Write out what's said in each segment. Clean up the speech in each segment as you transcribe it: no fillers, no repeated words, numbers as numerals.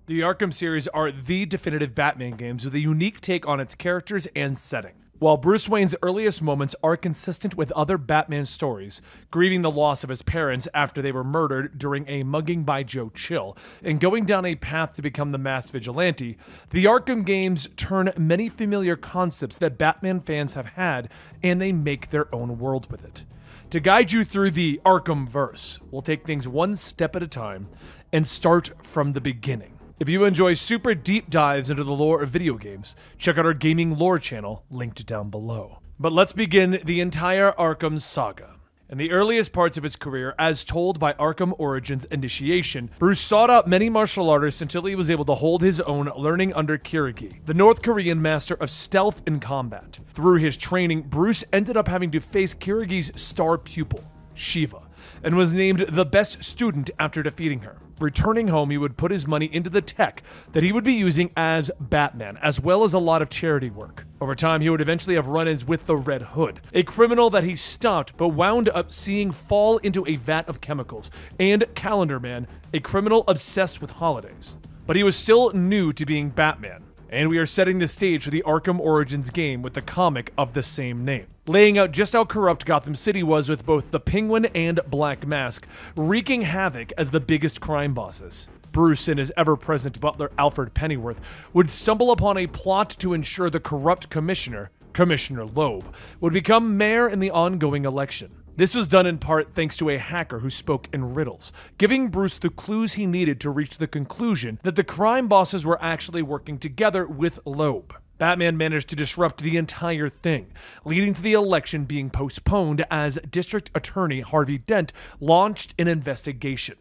The Arkham series are the definitive Batman games with a unique take on its characters and setting. While Bruce Wayne's earliest moments are consistent with other Batman stories, grieving the loss of his parents after they were murdered during a mugging by Joe Chill, and going down a path to become the masked vigilante, the Arkham games turn many familiar concepts that Batman fans have had, and they make their own world with it. To guide you through the Arkhamverse, we'll take things one step at a time and start from the beginning. If you enjoy super deep dives into the lore of video games, check out our gaming lore channel, linked down below. But let's begin the entire Arkham saga. In the earliest parts of his career, as told by Arkham Origins Initiation, Bruce sought out many martial artists until he was able to hold his own, learning under Kirigi, the North Korean master of stealth and combat. Through his training, Bruce ended up having to face Kirigi's star pupil, Shiva, and was named the best student after defeating her. Returning home, he would put his money into the tech that he would be using as Batman, as well as a lot of charity work. Over time, he would eventually have run-ins with the Red Hood, a criminal that he stopped but wound up seeing fall into a vat of chemicals, and Calendar Man, a criminal obsessed with holidays. But he was still new to being Batman, and we are setting the stage for the Arkham Origins game with the comic of the same name, laying out just how corrupt Gotham City was with both the Penguin and Black Mask, wreaking havoc as the biggest crime bosses. Bruce and his ever-present butler Alfred Pennyworth would stumble upon a plot to ensure the corrupt commissioner, Commissioner Loeb, would become mayor in the ongoing election. This was done in part thanks to a hacker who spoke in riddles, giving Bruce the clues he needed to reach the conclusion that the crime bosses were actually working together with Loeb. Batman managed to disrupt the entire thing, leading to the election being postponed as District Attorney Harvey Dent launched an investigation.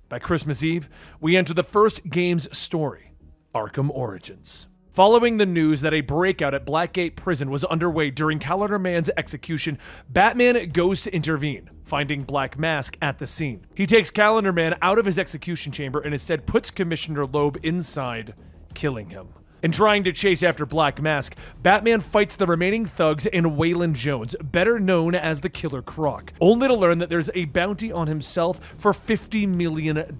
By Christmas Eve, we enter the first game's story, Arkham Origins. Following the news that a breakout at Blackgate Prison was underway during Calendar Man's execution, Batman goes to intervene, finding Black Mask at the scene. He takes Calendar Man out of his execution chamber and instead puts Commissioner Loeb inside, killing him. In trying to chase after Black Mask, Batman fights the remaining thugs and Waylon Jones, better known as the Killer Croc, only to learn that there's a bounty on himself for $50 million.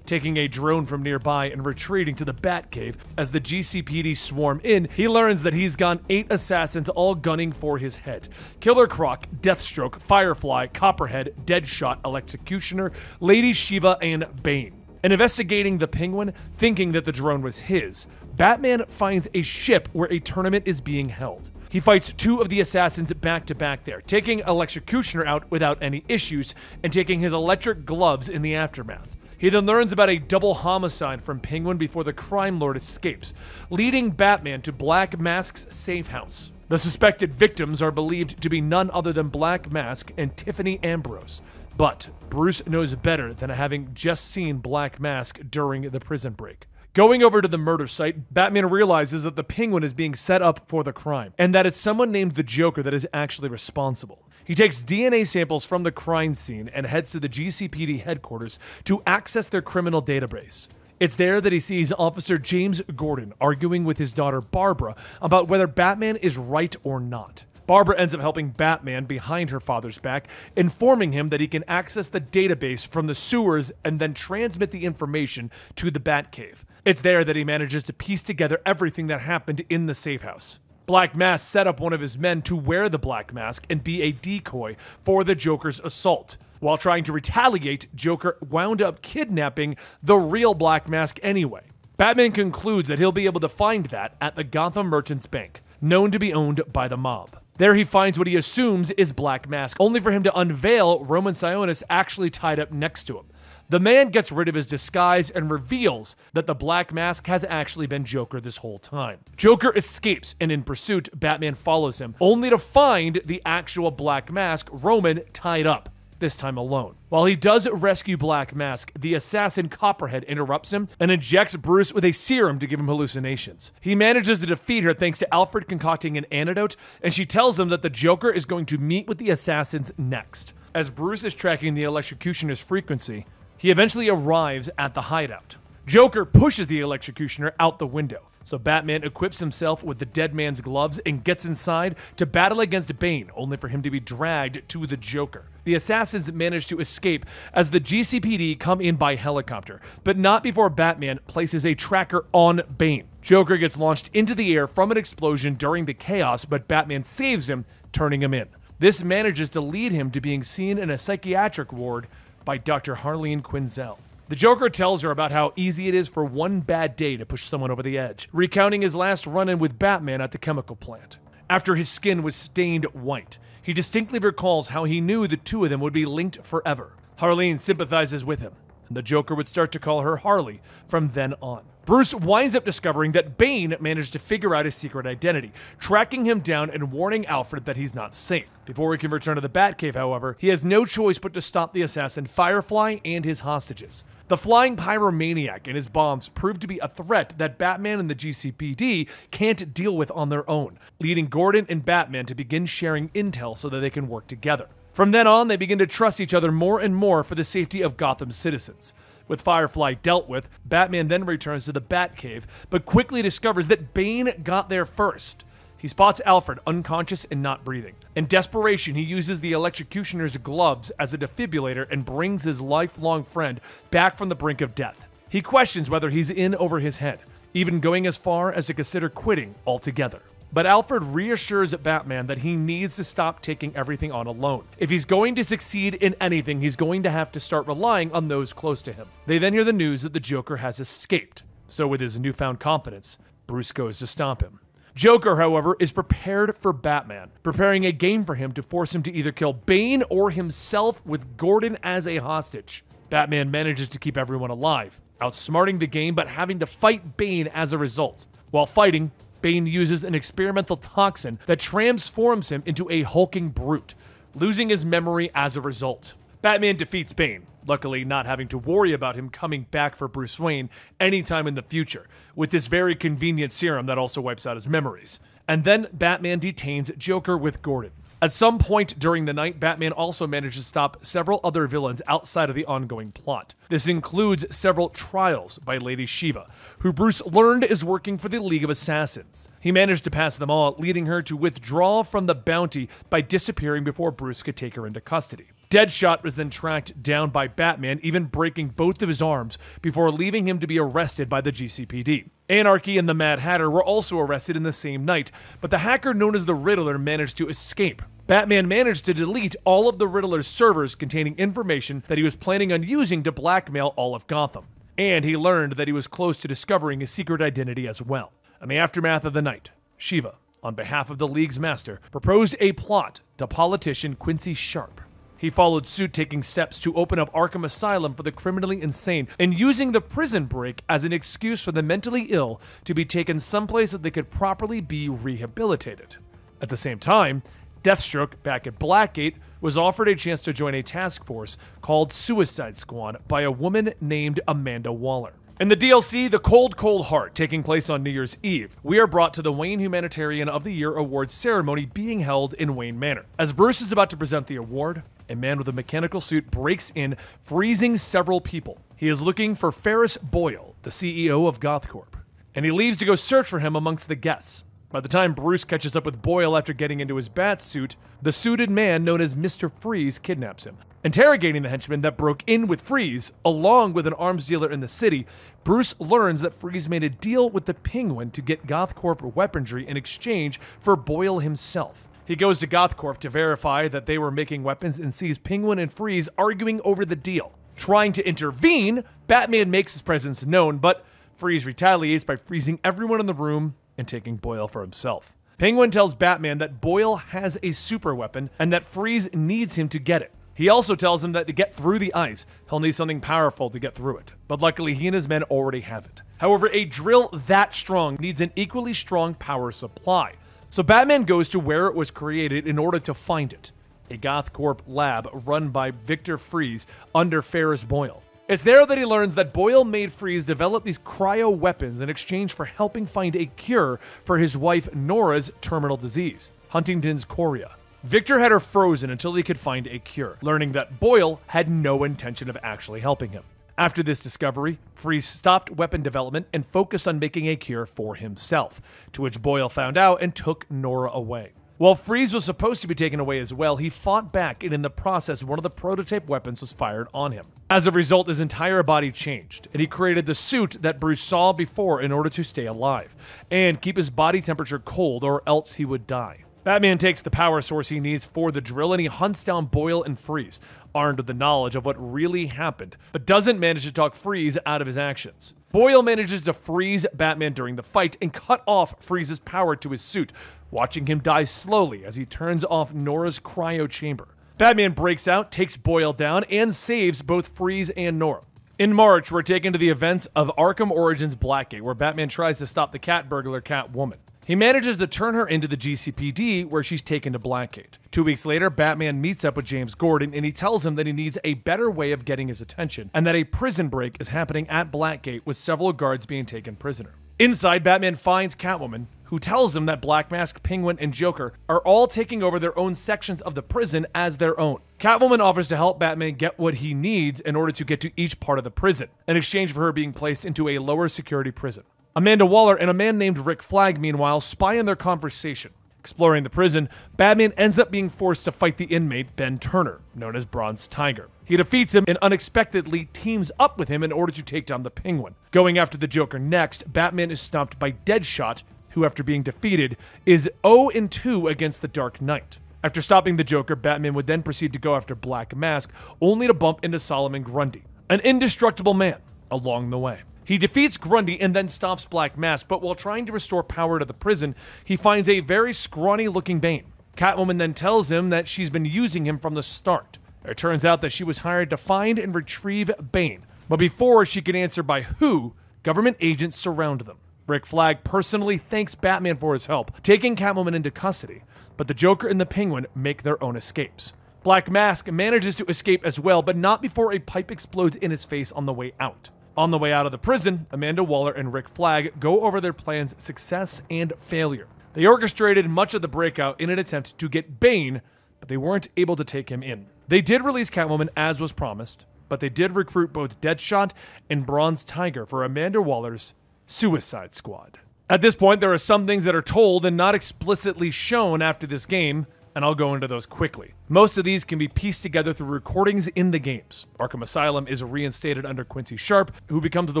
Taking a drone from nearby and retreating to the Batcave as the GCPD swarm in, he learns that he's got 8 assassins all gunning for his head. Killer Croc, Deathstroke, Firefly, Copperhead, Deadshot, Electrocutioner, Lady Shiva, and Bane. In investigating the Penguin, thinking that the drone was his, Batman finds a ship where a tournament is being held. He fights 2 of the assassins back to back there, taking Electrocutioner out without any issues and taking his electric gloves in the aftermath. He then learns about a double homicide from Penguin before the crime lord escapes, leading Batman to Black Mask's safe house. The suspected victims are believed to be none other than Black Mask and Tiffany Ambrose. But Bruce knows better than having just seen Black Mask during the prison break. Going over to the murder site, Batman realizes that the Penguin is being set up for the crime, and that it's someone named the Joker that is actually responsible. He takes DNA samples from the crime scene and heads to the GCPD headquarters to access their criminal database. It's there that he sees Officer James Gordon arguing with his daughter Barbara about whether Batman is right or not. Barbara ends up helping Batman behind her father's back, informing him that he can access the database from the sewers and then transmit the information to the Batcave. It's there that he manages to piece together everything that happened in the safe house. Black Mask set up one of his men to wear the Black Mask and be a decoy for the Joker's assault. While trying to retaliate, Joker wound up kidnapping the real Black Mask anyway. Batman concludes that he'll be able to find that at the Gotham Merchants Bank, known to be owned by the mob. There he finds what he assumes is Black Mask, only for him to unveil Roman Sionis actually tied up next to him. The man gets rid of his disguise and reveals that the Black Mask has actually been Joker this whole time. Joker escapes, and in pursuit, Batman follows him, only to find the actual Black Mask, Roman, tied up, this time alone. While he does rescue Black Mask, the assassin Copperhead interrupts him and injects Bruce with a serum to give him hallucinations. He manages to defeat her thanks to Alfred concocting an antidote, and she tells him that the Joker is going to meet with the assassins next. As Bruce is tracking the Electrocutioner's frequency, he eventually arrives at the hideout. Joker pushes the electrocutioner out the window, so Batman equips himself with the dead man's gloves and gets inside to battle against Bane, only for him to be dragged to the Joker. The assassins manage to escape as the GCPD come in by helicopter, but not before Batman places a tracker on Bane. Joker gets launched into the air from an explosion during the chaos, but Batman saves him, turning him in. This manages to lead him to being seen in a psychiatric ward by Dr. Harleen Quinzel. The Joker tells her about how easy it is for one bad day to push someone over the edge, recounting his last run-in with Batman at the chemical plant. After his skin was stained white, he distinctly recalls how he knew the two of them would be linked forever. Harleen sympathizes with him, and the Joker would start to call her Harley from then on. Bruce winds up discovering that Bane managed to figure out his secret identity, tracking him down and warning Alfred that he's not safe. Before he can return to the Batcave, however, he has no choice but to stop the assassin Firefly and his hostages. The flying pyromaniac and his bombs prove to be a threat that Batman and the GCPD can't deal with on their own, leading Gordon and Batman to begin sharing intel so that they can work together. From then on, they begin to trust each other more and more for the safety of Gotham's citizens. With Firefly dealt with, Batman then returns to the Batcave, but quickly discovers that Bane got there first. He spots Alfred unconscious and not breathing. In desperation, he uses the electrocutioner's gloves as a defibrillator and brings his lifelong friend back from the brink of death. He questions whether he's in over his head, even going as far as to consider quitting altogether. But Alfred reassures Batman that he needs to stop taking everything on alone. If he's going to succeed in anything, he's going to have to start relying on those close to him. They then hear the news that the Joker has escaped. So with his newfound confidence, Bruce goes to stop him. Joker, however, is prepared for Batman, preparing a game for him to force him to either kill Bane or himself with Gordon as a hostage. Batman manages to keep everyone alive, outsmarting the game but having to fight Bane as a result. While fighting, Bane uses an experimental toxin that transforms him into a hulking brute, losing his memory as a result. Batman defeats Bane, luckily not having to worry about him coming back for Bruce Wayne anytime in the future, with this very convenient serum that also wipes out his memories. And then Batman detains Joker with Gordon. At some point during the night, Batman also manages to stop several other villains outside of the ongoing plot. This includes several trials by Lady Shiva, who Bruce learned is working for the League of Assassins. He managed to pass them all, leading her to withdraw from the bounty by disappearing before Bruce could take her into custody. Deadshot was then tracked down by Batman, even breaking both of his arms before leaving him to be arrested by the GCPD. Anarchy and the Mad Hatter were also arrested in the same night, but the hacker known as the Riddler managed to escape. Batman managed to delete all of the Riddler's servers containing information that he was planning on using to blackmail all of Gotham. And he learned that he was close to discovering his secret identity as well. In the aftermath of the night, Shiva, on behalf of the League's master, proposed a plot to politician Quincy Sharp. He followed suit, taking steps to open up Arkham Asylum for the criminally insane and using the prison break as an excuse for the mentally ill to be taken someplace that they could properly be rehabilitated. At the same time, Deathstroke, back at Blackgate, was offered a chance to join a task force called Suicide Squad by a woman named Amanda Waller. In the DLC, The Cold Cold Heart, taking place on New Year's Eve, we are brought to the Wayne Humanitarian of the Year Awards ceremony being held in Wayne Manor. As Bruce is about to present the award, a man with a mechanical suit breaks in, freezing several people. He is looking for Ferris Boyle, the CEO of GothCorp, and he leaves to go search for him amongst the guests. By the time Bruce catches up with Boyle after getting into his bat suit, the suited man known as Mr. Freeze kidnaps him. Interrogating the henchman that broke in with Freeze, along with an arms dealer in the city, Bruce learns that Freeze made a deal with the Penguin to get GothCorp weaponry in exchange for Boyle himself. He goes to GothCorp to verify that they were making weapons and sees Penguin and Freeze arguing over the deal. Trying to intervene, Batman makes his presence known, but Freeze retaliates by freezing everyone in the room and taking Boyle for himself. Penguin tells Batman that Boyle has a super weapon and that Freeze needs him to get it. He also tells him that to get through the ice, he'll need something powerful to get through it. But luckily, he and his men already have it. However, a drill that strong needs an equally strong power supply. So Batman goes to where it was created in order to find it. A GothCorp lab run by Victor Freeze under Ferris Boyle. It's there that he learns that Boyle made Freeze develop these cryo weapons in exchange for helping find a cure for his wife Nora's terminal disease, Huntington's chorea. Victor had her frozen until he could find a cure, learning that Boyle had no intention of actually helping him. After this discovery, Freeze stopped weapon development and focused on making a cure for himself, to which Boyle found out and took Nora away. While Freeze was supposed to be taken away as well, he fought back, and in the process, one of the prototype weapons was fired on him. As a result, his entire body changed, and he created the suit that Bruce saw before in order to stay alive, and keep his body temperature cold or else he would die. Batman takes the power source he needs for the drill, and he hunts down Boyle and Freeze, armed with the knowledge of what really happened, but doesn't manage to talk Freeze out of his actions. Boyle manages to freeze Batman during the fight and cut off Freeze's power to his suit, watching him die slowly as he turns off Nora's cryo chamber. Batman breaks out, takes Boyle down, and saves both Freeze and Nora. In March, we're taken to the events of Arkham Origins Blackgate, where Batman tries to stop the cat burglar Catwoman. He manages to turn her into the GCPD, where she's taken to Blackgate. 2 weeks later, Batman meets up with James Gordon, and he tells him that he needs a better way of getting his attention, and that a prison break is happening at Blackgate with several guards being taken prisoner. Inside, Batman finds Catwoman, who tells him that Black Mask, Penguin, and Joker are all taking over their own sections of the prison as their own. Catwoman offers to help Batman get what he needs in order to get to each part of the prison, in exchange for her being placed into a lower security prison. Amanda Waller and a man named Rick Flag, meanwhile, spy on their conversation. Exploring the prison, Batman ends up being forced to fight the inmate Ben Turner, known as Bronze Tiger. He defeats him and unexpectedly teams up with him in order to take down the Penguin. Going after the Joker next, Batman is stopped by Deadshot, who, after being defeated, is 0-2 against the Dark Knight. After stopping the Joker, Batman would then proceed to go after Black Mask, only to bump into Solomon Grundy, an indestructible man, along the way. He defeats Grundy and then stops Black Mask, but while trying to restore power to the prison, he finds a very scrawny-looking Bane. Catwoman then tells him that she's been using him from the start. It turns out that she was hired to find and retrieve Bane, but before she could answer by who, government agents surround them. Rick Flag personally thanks Batman for his help, taking Catwoman into custody, but the Joker and the Penguin make their own escapes. Black Mask manages to escape as well, but not before a pipe explodes in his face on the way out. On the way out of the prison, Amanda Waller and Rick Flag go over their plan's success and failure. They orchestrated much of the breakout in an attempt to get Bane, but they weren't able to take him in. They did release Catwoman as was promised, but they did recruit both Deadshot and Bronze Tiger for Amanda Waller's Suicide Squad. At this point, there are some things that are told and not explicitly shown after this game, and I'll go into those quickly. Most of these can be pieced together through recordings in the games. Arkham Asylum is reinstated under Quincy Sharp, who becomes the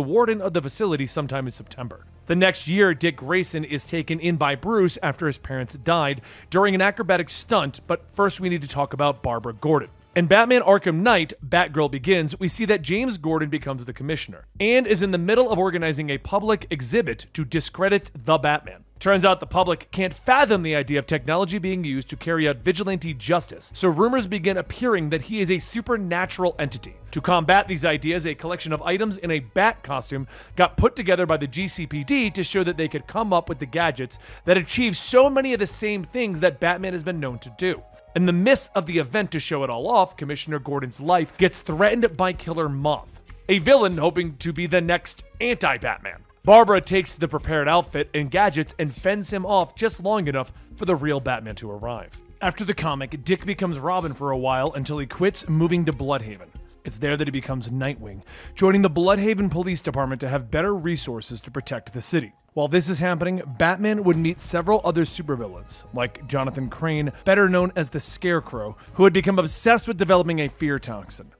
warden of the facility sometime in September. The next year, Dick Grayson is taken in by Bruce after his parents died during an acrobatic stunt, but first we need to talk about Barbara Gordon. In Batman Arkham Knight, Batgirl Begins, we see that James Gordon becomes the commissioner, and is in the middle of organizing a public exhibit to discredit the Batman. Turns out the public can't fathom the idea of technology being used to carry out vigilante justice, so rumors begin appearing that he is a supernatural entity. To combat these ideas, a collection of items in a bat costume got put together by the GCPD to show that they could come up with the gadgets that achieve so many of the same things that Batman has been known to do. In the midst of the event to show it all off, Commissioner Gordon's life gets threatened by Killer Moth, a villain hoping to be the next anti-Batman. Barbara takes the prepared outfit and gadgets and fends him off just long enough for the real Batman to arrive. After the comic, Dick becomes Robin for a while until he quits, moving to Bloodhaven. It's there that he becomes Nightwing, joining the Bloodhaven Police Department to have better resources to protect the city. While this is happening, Batman would meet several other supervillains, like Jonathan Crane, better known as the Scarecrow, who had become obsessed with developing a fear toxin.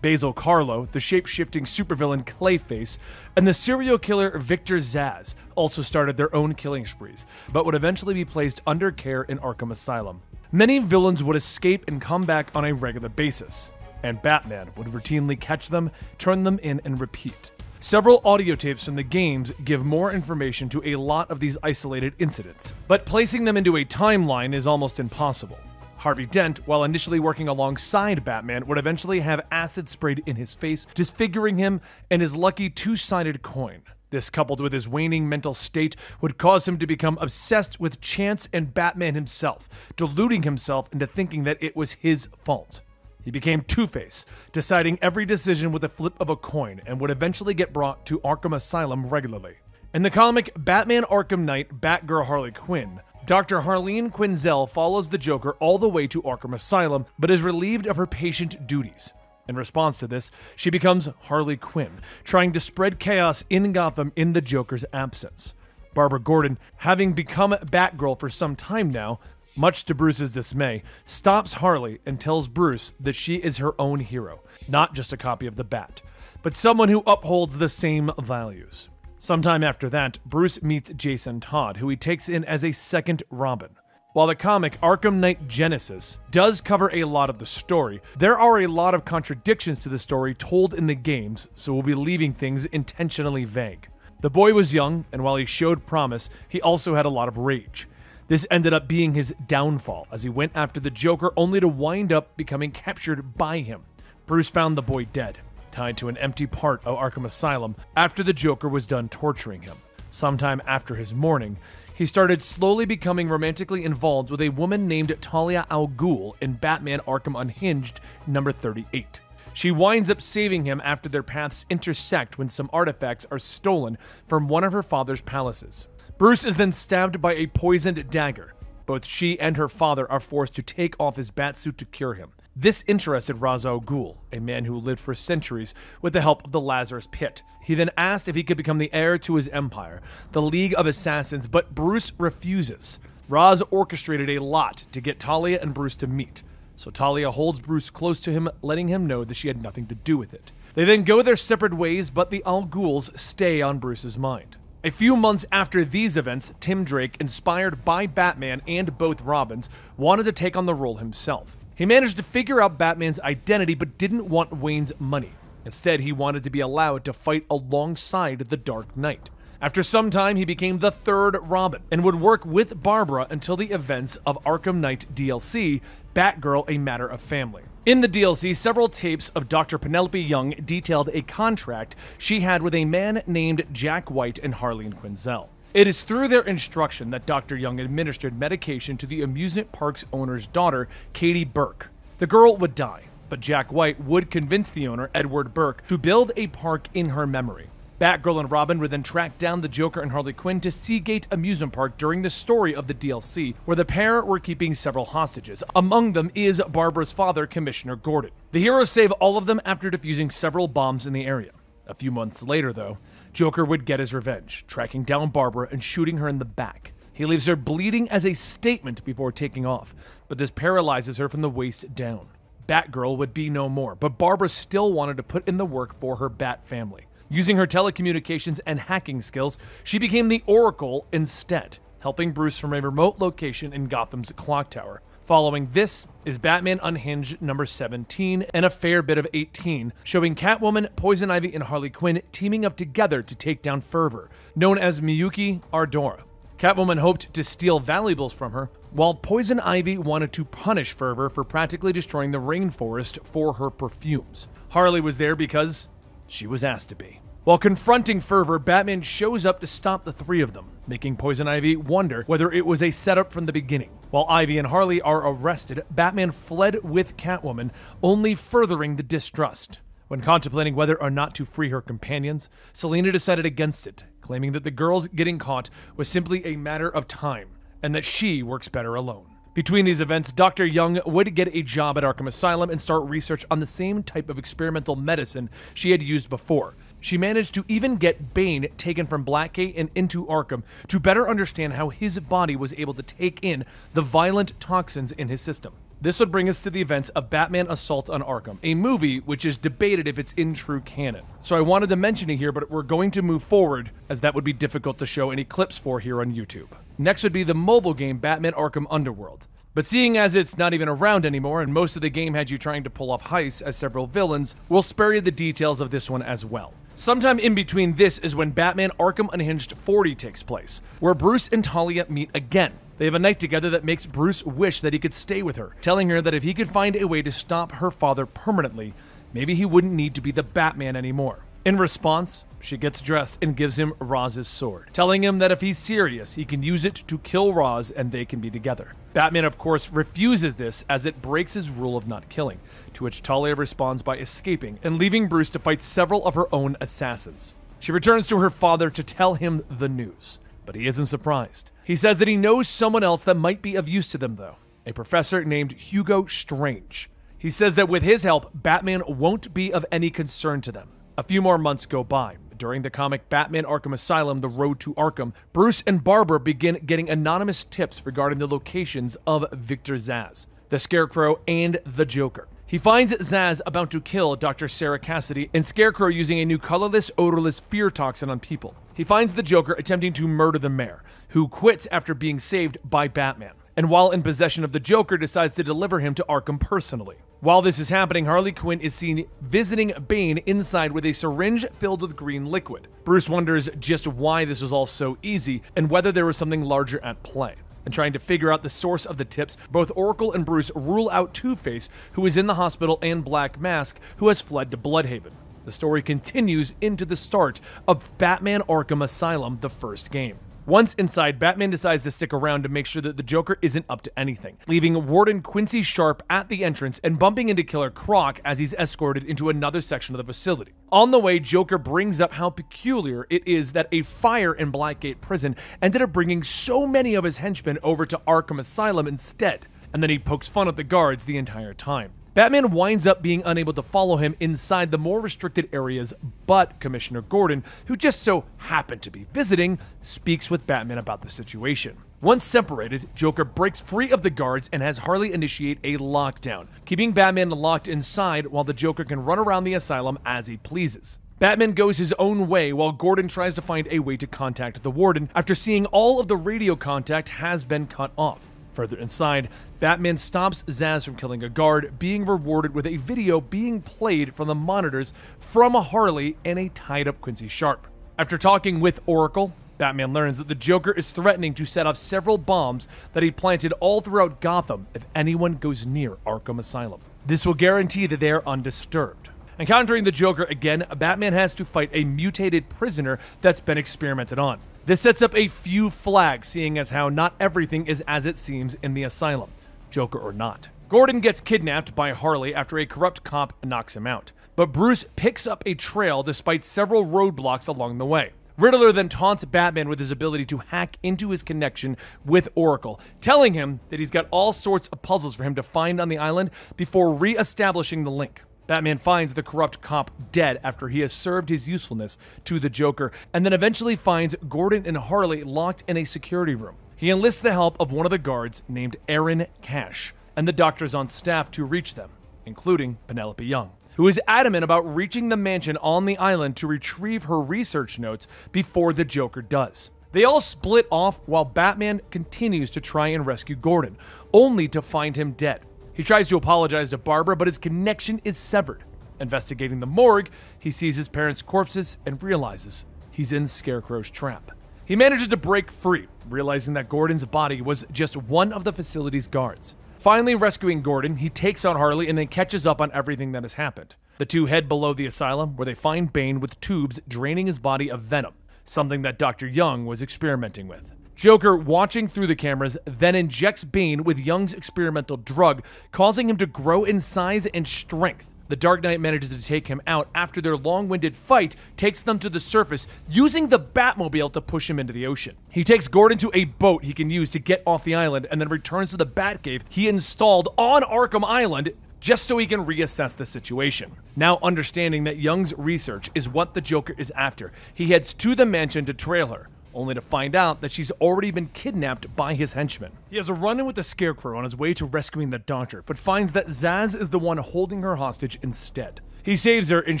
Basil Carlo, the shape-shifting supervillain Clayface, and the serial killer Victor Zsasz also started their own killing sprees, but would eventually be placed under care in Arkham Asylum. Many villains would escape and come back on a regular basis, and Batman would routinely catch them, turn them in, and repeat. Several audio tapes from the games give more information to a lot of these isolated incidents, but placing them into a timeline is almost impossible. Harvey Dent, while initially working alongside Batman, would eventually have acid sprayed in his face, disfiguring him and his lucky two-sided coin. This, coupled with his waning mental state, would cause him to become obsessed with chance and Batman himself, deluding himself into thinking that it was his fault. He became Two-Face, deciding every decision with a flip of a coin, and would eventually get brought to Arkham Asylum regularly. In the comic Batman Arkham Knight, Batgirl Harley Quinn, Dr. Harleen Quinzel follows the Joker all the way to Arkham Asylum, but is relieved of her patient duties. In response to this, she becomes Harley Quinn, trying to spread chaos in Gotham in the Joker's absence. Barbara Gordon, having become Batgirl for some time now, much to Bruce's dismay, stops Harley and tells Bruce that she is her own hero, not just a copy of the Bat, but someone who upholds the same values. Sometime after that, Bruce meets Jason Todd, who he takes in as a second Robin. While the comic Arkham Knight Genesis does cover a lot of the story, there are a lot of contradictions to the story told in the games, so we'll be leaving things intentionally vague. The boy was young, and while he showed promise, he also had a lot of rage. This ended up being his downfall, as he went after the Joker only to wind up becoming captured by him. Bruce found the boy dead, tied to an empty part of Arkham Asylum after the Joker was done torturing him. Sometime after his mourning, he started slowly becoming romantically involved with a woman named Talia al Ghul in Batman Arkham Unhinged number 38. She winds up saving him after their paths intersect when some artifacts are stolen from one of her father's palaces. Bruce is then stabbed by a poisoned dagger. Both she and her father are forced to take off his batsuit to cure him. This interested Ra's al Ghul, a man who lived for centuries with the help of the Lazarus Pit. He then asked if he could become the heir to his empire, the League of Assassins, but Bruce refuses. Ra's orchestrated a lot to get Talia and Bruce to meet, so Talia holds Bruce close to him, letting him know that she had nothing to do with it. They then go their separate ways, but the Al Ghuls stay on Bruce's mind. A few months after these events, Tim Drake, inspired by Batman and both Robins, wanted to take on the role himself. He managed to figure out Batman's identity but didn't want Wayne's money. Instead, he wanted to be allowed to fight alongside the Dark Knight. After some time, he became the third Robin and would work with Barbara until the events of Arkham Knight DLC, Batgirl: A Matter of Family. In the DLC, several tapes of Dr. Penelope Young detailed a contract she had with a man named Jack White and Harleen Quinzel. It is through their instruction that Dr. Young administered medication to the amusement park's owner's daughter, Katie Burke. The girl would die, but Jack White would convince the owner, Edward Burke, to build a park in her memory. Batgirl and Robin would then track down the Joker and Harley Quinn to Seagate Amusement Park during the story of the DLC, where the pair were keeping several hostages. Among them is Barbara's father, Commissioner Gordon. The heroes save all of them after defusing several bombs in the area. A few months later, though, Joker would get his revenge, tracking down Barbara and shooting her in the back. He leaves her bleeding as a statement before taking off, but this paralyzes her from the waist down. Batgirl would be no more, but Barbara still wanted to put in the work for her Bat family. Using her telecommunications and hacking skills, she became the Oracle instead, helping Bruce from a remote location in Gotham's clock tower. Following this is Batman Unhinged number 17 and a fair bit of 18, showing Catwoman, Poison Ivy, and Harley Quinn teaming up together to take down Fervor, known as Miyuki Ardora. Catwoman hoped to steal valuables from her, while Poison Ivy wanted to punish Fervor for practically destroying the rainforest for her perfumes. Harley was there because she was asked to be. While confronting Fervor, Batman shows up to stop the three of them, making Poison Ivy wonder whether it was a setup from the beginning. While Ivy and Harley are arrested, Batman fled with Catwoman, only furthering the distrust. When contemplating whether or not to free her companions, Selina decided against it, claiming that the girls getting caught was simply a matter of time, and that she works better alone. Between these events, Dr. Young would get a job at Arkham Asylum and start research on the same type of experimental medicine she had used before. She managed to even get Bane taken from Blackgate and into Arkham to better understand how his body was able to take in the violent toxins in his system. This would bring us to the events of Batman Assault on Arkham, a movie which is debated if it's in true canon. So I wanted to mention it here, but we're going to move forward as that would be difficult to show any clips for here on YouTube. Next would be the mobile game Batman Arkham Underworld. But seeing as it's not even around anymore and most of the game had you trying to pull off heists as several villains, we'll spare you the details of this one as well. Sometime in between this is when Batman Arkham Unhinged 40 takes place, where Bruce and Talia meet again. They have a night together that makes Bruce wish that he could stay with her, telling her that if he could find a way to stop her father permanently, maybe he wouldn't need to be the Batman anymore. In response, she gets dressed and gives him Raz's sword, telling him that if he's serious, he can use it to kill Raz and they can be together. Batman, of course, refuses this as it breaks his rule of not killing, to which Talia responds by escaping and leaving Bruce to fight several of her own assassins. She returns to her father to tell him the news, but he isn't surprised. He says that he knows someone else that might be of use to them, though, a professor named Hugo Strange. He says that with his help, Batman won't be of any concern to them. A few more months go by. During the comic Batman Arkham Asylum: The Road to Arkham, Bruce and Barbara begin getting anonymous tips regarding the locations of Victor Zsasz, the Scarecrow, and the Joker. He finds Zsasz about to kill Dr. Sarah Cassidy and Scarecrow using a new colorless, odorless fear toxin on people. He finds the Joker attempting to murder the mayor, who quits after being saved by Batman, and while in possession of the Joker, decides to deliver him to Arkham personally. While this is happening, Harley Quinn is seen visiting Bane inside with a syringe filled with green liquid. Bruce wonders just why this was all so easy and whether there was something larger at play. And trying to figure out the source of the tips, both Oracle and Bruce rule out Two-Face, who is in the hospital, and Black Mask, who has fled to Bloodhaven. The story continues into the start of Batman Arkham Asylum, the first game. Once inside, Batman decides to stick around to make sure that the Joker isn't up to anything, leaving Warden Quincy Sharp at the entrance and bumping into Killer Croc as he's escorted into another section of the facility. On the way, Joker brings up how peculiar it is that a fire in Blackgate Prison ended up bringing so many of his henchmen over to Arkham Asylum instead, and then he pokes fun at the guards the entire time. Batman winds up being unable to follow him inside the more restricted areas, but Commissioner Gordon, who just so happened to be visiting, speaks with Batman about the situation. Once separated, Joker breaks free of the guards and has Harley initiate a lockdown, keeping Batman locked inside while the Joker can run around the asylum as he pleases. Batman goes his own way while Gordon tries to find a way to contact the Warden after seeing all of the radio contact has been cut off. Further inside, Batman stops Zsasz from killing a guard, being rewarded with a video being played from the monitors from a Harley and a tied-up Quincy Sharp. After talking with Oracle, Batman learns that the Joker is threatening to set off several bombs that he planted all throughout Gotham if anyone goes near Arkham Asylum. This will guarantee that they are undisturbed. Encountering the Joker again, Batman has to fight a mutated prisoner that's been experimented on. This sets up a few flags, seeing as how not everything is as it seems in the asylum, Joker or not. Gordon gets kidnapped by Harley after a corrupt cop knocks him out, but Bruce picks up a trail despite several roadblocks along the way. Riddler then taunts Batman with his ability to hack into his connection with Oracle, telling him that he's got all sorts of puzzles for him to find on the island before re-establishing the link. Batman finds the corrupt cop dead after he has served his usefulness to the Joker, and then eventually finds Gordon and Harley locked in a security room. He enlists the help of one of the guards named Aaron Cash, and the doctors on staff to reach them, including Penelope Young, who is adamant about reaching the mansion on the island to retrieve her research notes before the Joker does. They all split off while Batman continues to try and rescue Gordon, only to find him dead. He tries to apologize to Barbara, but his connection is severed. Investigating the morgue, he sees his parents' corpses and realizes he's in Scarecrow's trap. He manages to break free, realizing that Gordon's body was just one of the facility's guards. Finally rescuing Gordon, he takes out Harley and then catches up on everything that has happened. The two head below the asylum, where they find Bane with tubes draining his body of venom, something that Dr. Young was experimenting with. Joker, watching through the cameras, then injects Bane with Young's experimental drug, causing him to grow in size and strength. The Dark Knight manages to take him out after their long-winded fight takes them to the surface, using the Batmobile to push him into the ocean. He takes Gordon to a boat he can use to get off the island and then returns to the Batcave he installed on Arkham Island just so he can reassess the situation. Now understanding that Young's research is what the Joker is after, he heads to the mansion to trail her, only to find out that she's already been kidnapped by his henchmen. He has a run-in with the Scarecrow on his way to rescuing the doctor, but finds that Zsasz is the one holding her hostage instead. He saves her, and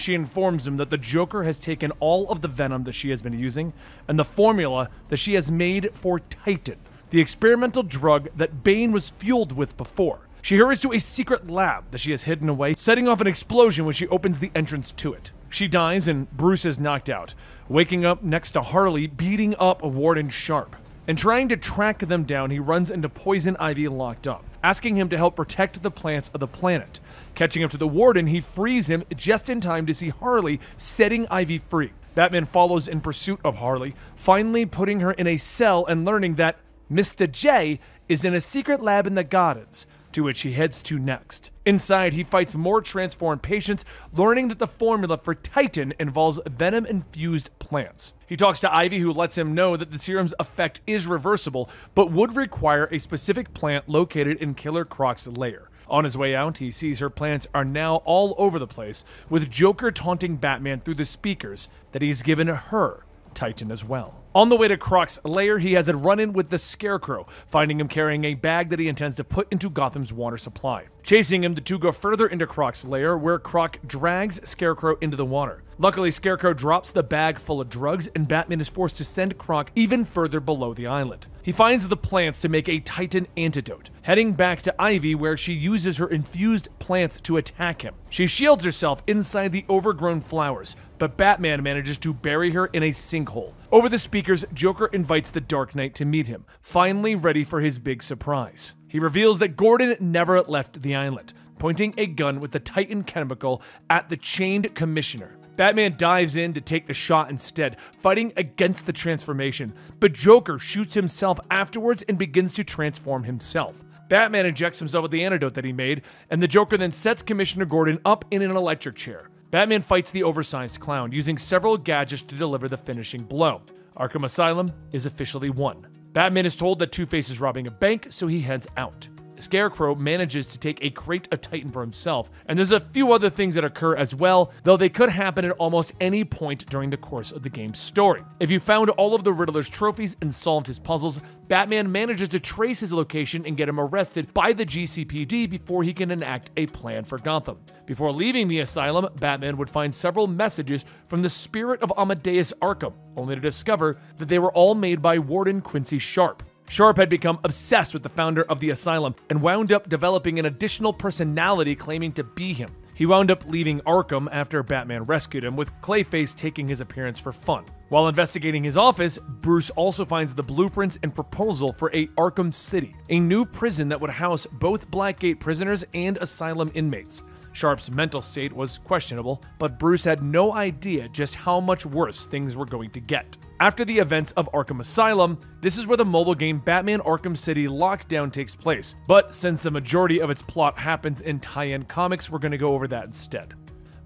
she informs him that the Joker has taken all of the venom that she has been using, and the formula that she has made for Titan, the experimental drug that Bane was fueled with before. She hurries to a secret lab that she has hidden away, setting off an explosion when she opens the entrance to it. She dies and Bruce is knocked out, waking up next to Harley beating up Warden Sharp. And trying to track them down, he runs into Poison Ivy locked up, asking him to help protect the plants of the planet. Catching up to the Warden, he frees him just in time to see Harley setting Ivy free. Batman follows in pursuit of Harley, finally putting her in a cell and learning that Mr. J is in a secret lab in the gardens, to which he heads to next. Inside, he fights more transformed patients, learning that the formula for Titan involves venom-infused plants. He talks to Ivy, who lets him know that the serum's effect is reversible, but would require a specific plant located in Killer Croc's lair, On his way out, he sees her plans are now all over the place, with Joker taunting Batman through the speakers that he's given her Titan as well. On the way to Croc's lair, he has a run-in with the Scarecrow, finding him carrying a bag that he intends to put into Gotham's water supply. Chasing him, the two go further into Croc's lair, where Croc drags Scarecrow into the water. Luckily, Scarecrow drops the bag full of drugs, and Batman is forced to send Croc even further below the island. He finds the plants to make a Titan antidote, heading back to Ivy, where she uses her infused plants to attack him. She shields herself inside the overgrown flowers, but Batman manages to bury her in a sinkhole. Over the speakers, Joker invites the Dark Knight to meet him, finally ready for his big surprise. He reveals that Gordon never left the island, pointing a gun with the Titan chemical at the chained commissioner. Batman dives in to take the shot instead, fighting against the transformation, but Joker shoots himself afterwards and begins to transform himself. Batman injects himself with the antidote that he made, and the Joker then sets Commissioner Gordon up in an electric chair. Batman fights the oversized clown, using several gadgets to deliver the finishing blow. Arkham Asylum is officially won. Batman is told that Two-Face is robbing a bank, so he heads out. Scarecrow manages to take a crate of Titan for himself, and there's a few other things that occur as well, though they could happen at almost any point during the course of the game's story. If you found all of the Riddler's trophies and solved his puzzles, Batman manages to trace his location and get him arrested by the GCPD before he can enact a plan for Gotham. Before leaving the asylum, Batman would find several messages from the spirit of Amadeus Arkham, only to discover that they were all made by Warden Quincy Sharp. Sharp had become obsessed with the founder of the asylum and wound up developing an additional personality claiming to be him. He wound up leaving Arkham after Batman rescued him, with Clayface taking his appearance for fun. While investigating his office, Bruce also finds the blueprints and proposal for a Arkham City, a new prison that would house both Blackgate prisoners and asylum inmates. Sharp's mental state was questionable, but Bruce had no idea just how much worse things were going to get. After the events of Arkham Asylum, this is where the mobile game Batman Arkham City Lockdown takes place, but since the majority of its plot happens in tie-in comics, we're going to go over that instead.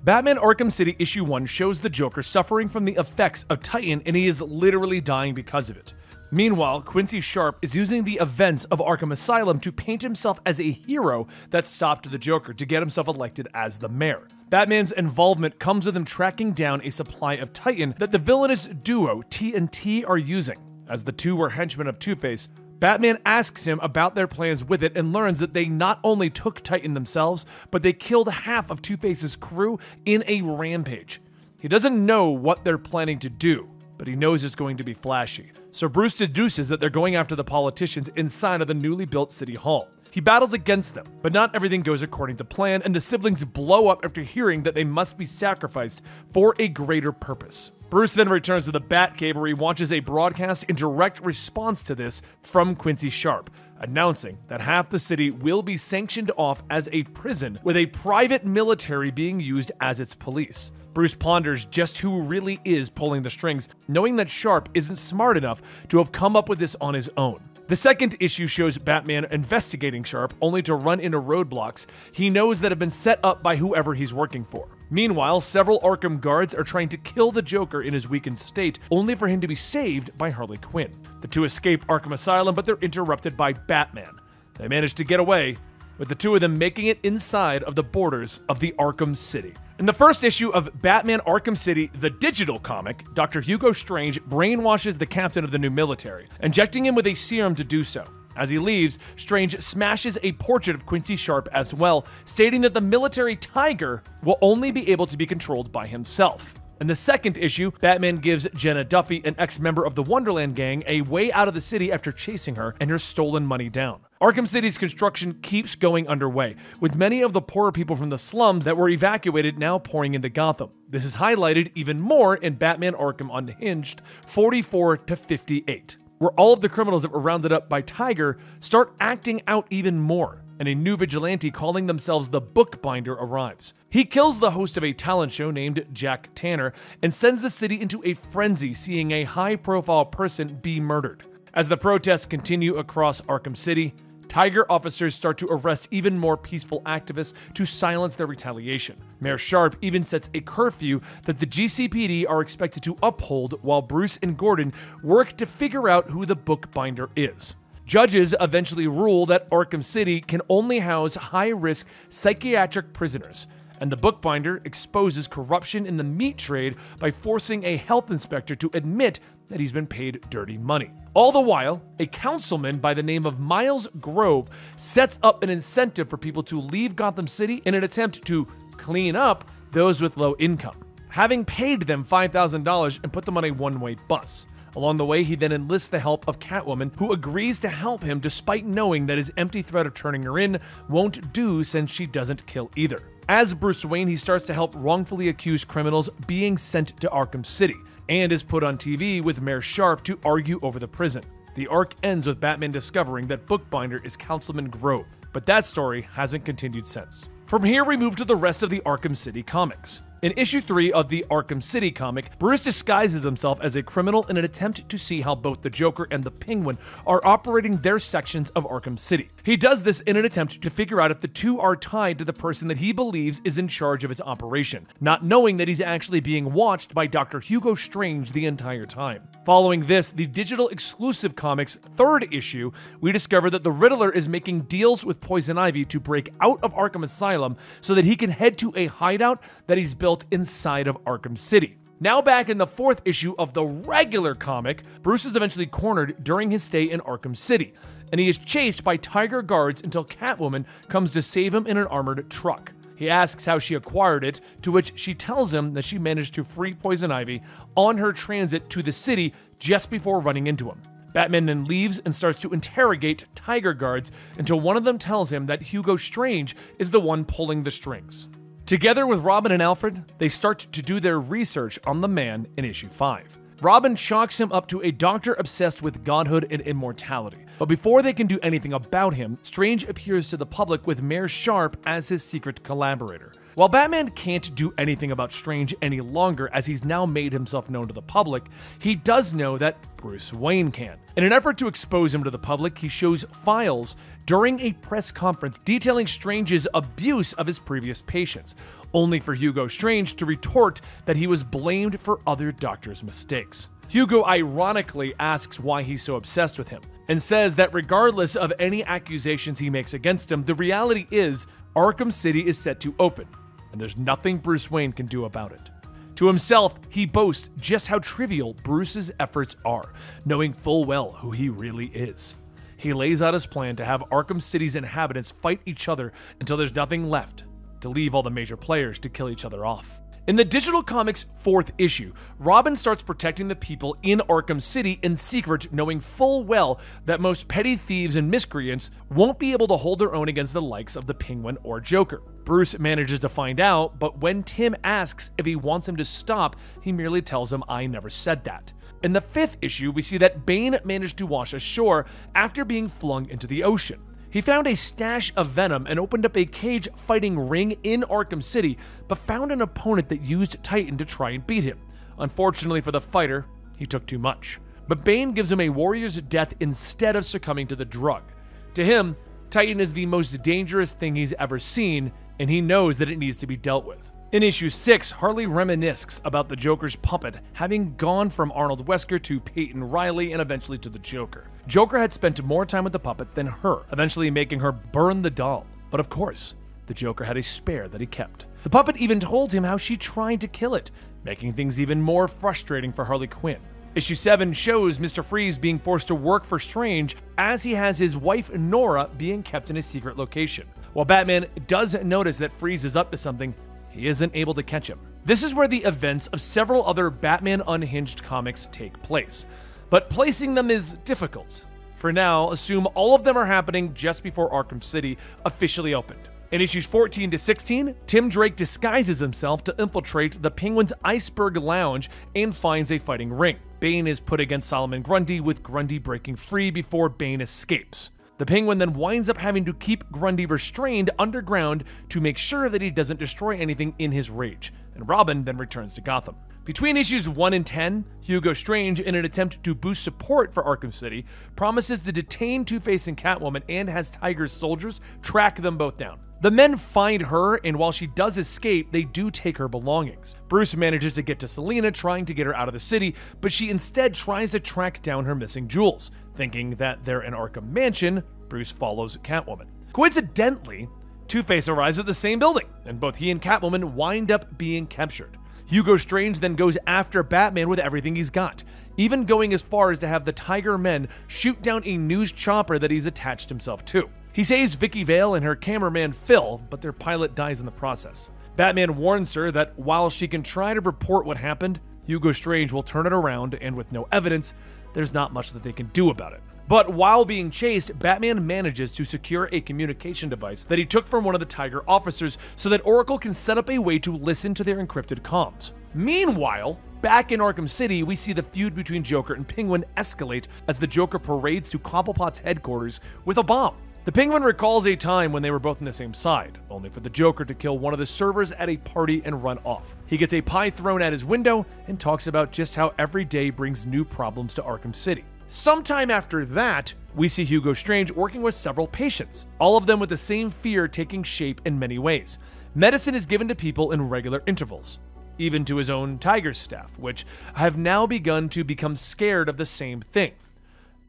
Batman Arkham City Issue 1 shows the Joker suffering from the effects of Titan, and he is literally dying because of it. Meanwhile, Quincy Sharp is using the events of Arkham Asylum to paint himself as a hero that stopped the Joker to get himself elected as the mayor. Batman's involvement comes with him tracking down a supply of Titan that the villainous duo TNT are using. As the two were henchmen of Two-Face, Batman asks him about their plans with it and learns that they not only took Titan themselves, but they killed half of Two-Face's crew in a rampage. He doesn't know what they're planning to do, but he knows it's going to be flashy. So Bruce deduces that they're going after the politicians inside of the newly built City Hall. He battles against them, but not everything goes according to plan, and the siblings blow up after hearing that they must be sacrificed for a greater purpose. Bruce then returns to the Batcave, where he watches a broadcast in direct response to this from Quincy Sharp, announcing that half the city will be sanctioned off as a prison, with a private military being used as its police. Bruce ponders just who really is pulling the strings, knowing that Sharp isn't smart enough to have come up with this on his own. The second issue shows Batman investigating Sharp, only to run into roadblocks he knows that have been set up by whoever he's working for. Meanwhile, several Arkham guards are trying to kill the Joker in his weakened state, only for him to be saved by Harley Quinn. The two escape Arkham Asylum, but they're interrupted by Batman. They manage to get away, with the two of them making it inside of the borders of the Arkham City. In the first issue of Batman Arkham City, the digital comic, Dr. Hugo Strange brainwashes the captain of the new military, injecting him with a serum to do so. As he leaves, Strange smashes a portrait of Quincy Sharp as well, stating that the military tiger will only be able to be controlled by himself. In the second issue, Batman gives Jenna Duffy, an ex-member of the Wonderland Gang, a way out of the city after chasing her and her stolen money down. Arkham City's construction keeps going underway, with many of the poorer people from the slums that were evacuated now pouring into Gotham. This is highlighted even more in Batman Arkham Unhinged 44 to 58, where all of the criminals that were rounded up by Tiger start acting out even more, and a new vigilante calling themselves the Bookbinder arrives. He kills the host of a talent show named Jack Tanner and sends the city into a frenzy, seeing a high-profile person be murdered. As the protests continue across Arkham City, Tiger officers start to arrest even more peaceful activists to silence their retaliation. Mayor Sharp even sets a curfew that the GCPD are expected to uphold, while Bruce and Gordon work to figure out who the Bookbinder is. Judges eventually rule that Arkham City can only house high-risk psychiatric prisoners, and the bookbinder exposes corruption in the meat trade by forcing a health inspector to admit that he's been paid dirty money. All the while, a councilman by the name of Miles Grove sets up an incentive for people to leave Gotham City in an attempt to clean up those with low income, having paid them $5,000 and put them on a one-way bus. Along the way, he then enlists the help of Catwoman, who agrees to help him despite knowing that his empty threat of turning her in won't do since she doesn't kill either. As Bruce Wayne, he starts to help wrongfully accused criminals being sent to Arkham City, and is put on TV with Mayor Sharp to argue over the prison. The arc ends with Batman discovering that Bookbinder is Councilman Grove, but that story hasn't continued since. From here, we move to the rest of the Arkham City comics. In issue 3 of the Arkham City comic, Bruce disguises himself as a criminal in an attempt to see how both the Joker and the Penguin are operating their sections of Arkham City. He does this in an attempt to figure out if the two are tied to the person that he believes is in charge of its operation, not knowing that he's actually being watched by Dr. Hugo Strange the entire time. Following this, the digital exclusive comics 3rd issue, we discover that the Riddler is making deals with Poison Ivy to break out of Arkham Asylum so that he can head to a hideout that he's built inside of Arkham City. Now back in the 4th issue of the regular comic, Bruce is eventually cornered during his stay in Arkham City, and he is chased by Tiger guards until Catwoman comes to save him in an armored truck. He asks how she acquired it, to which she tells him that she managed to free Poison Ivy on her transit to the city just before running into him. Batman then leaves and starts to interrogate Tiger guards until one of them tells him that Hugo Strange is the one pulling the strings. Together with Robin and Alfred, they start to do their research on the man in issue 5. Robin chalks him up to a doctor obsessed with godhood and immortality. But before they can do anything about him, Strange appears to the public with Mayor Sharp as his secret collaborator. While Batman can't do anything about Strange any longer as he's now made himself known to the public, he does know that Bruce Wayne can. In an effort to expose him to the public, he shows files during a press conference detailing Strange's abuse of his previous patients, only for Hugo Strange to retort that he was blamed for other doctors' mistakes. Hugo ironically asks why he's so obsessed with him, and says that regardless of any accusations he makes against him, the reality is Arkham City is set to open, and there's nothing Bruce Wayne can do about it. To himself, he boasts just how trivial Bruce's efforts are, knowing full well who he really is. He lays out his plan to have Arkham City's inhabitants fight each other until there's nothing left, to leave all the major players to kill each other off. In the digital comics 4th issue, Robin starts protecting the people in Arkham City in secret, knowing full well that most petty thieves and miscreants won't be able to hold their own against the likes of the Penguin or Joker. Bruce manages to find out, but when Tim asks if he wants him to stop, he merely tells him, "I never said that." In the 5th issue, we see that Bane managed to wash ashore after being flung into the ocean. He found a stash of venom and opened up a cage-fighting ring in Arkham City, but found an opponent that used Titan to try and beat him. Unfortunately for the fighter, he took too much. But Bane gives him a warrior's death instead of succumbing to the drug. To him, Titan is the most dangerous thing he's ever seen, and he knows that it needs to be dealt with. In issue 6, Harley reminisces about the Joker's puppet having gone from Arnold Wesker to Peyton Riley and eventually to the Joker. Joker had spent more time with the puppet than her, eventually making her burn the doll. But of course, the Joker had a spare that he kept. The puppet even told him how she tried to kill it, making things even more frustrating for Harley Quinn. Issue 7 shows Mr. Freeze being forced to work for Strange as he has his wife Nora being kept in a secret location. While Batman does notice that Freeze is up to something, he isn't able to catch him. This is where the events of several other Batman Unhinged comics take place, but placing them is difficult. For now, assume all of them are happening just before Arkham City officially opened. In issues 14 to 16, Tim Drake disguises himself to infiltrate the Penguin's Iceberg Lounge and finds a fighting ring. Bane is put against Solomon Grundy, with Grundy breaking free before Bane escapes. The Penguin then winds up having to keep Grundy restrained underground to make sure that he doesn't destroy anything in his rage, and Robin then returns to Gotham. Between issues 1 and 10, Hugo Strange, in an attempt to boost support for Arkham City, promises to detain Two-Face and Catwoman and has Tiger's soldiers track them both down. The men find her, and while she does escape, they do take her belongings. Bruce manages to get to Selina, trying to get her out of the city, but she instead tries to track down her missing jewels. Thinking that they're in Arkham Mansion, Bruce follows Catwoman. Coincidentally, Two-Face arrives at the same building, and both he and Catwoman wind up being captured. Hugo Strange then goes after Batman with everything he's got, even going as far as to have the Tiger Men shoot down a news chopper that he's attached himself to. He saves Vicky Vale and her cameraman Phil, but their pilot dies in the process. Batman warns her that while she can try to report what happened, Hugo Strange will turn it around, and with no evidence, there's not much that they can do about it. But while being chased, Batman manages to secure a communication device that he took from one of the Tiger officers so that Oracle can set up a way to listen to their encrypted comms. Meanwhile, back in Arkham City, we see the feud between Joker and Penguin escalate as the Joker parades to Cobblepot's headquarters with a bomb. The Penguin recalls a time when they were both on the same side, only for the Joker to kill one of the servers at a party and run off. He gets a pie thrown at his window and talks about just how every day brings new problems to Arkham City. Sometime after that, we see Hugo Strange working with several patients, all of them with the same fear taking shape in many ways. Medicine is given to people in regular intervals, even to his own Tiger staff, which have now begun to become scared of the same thing: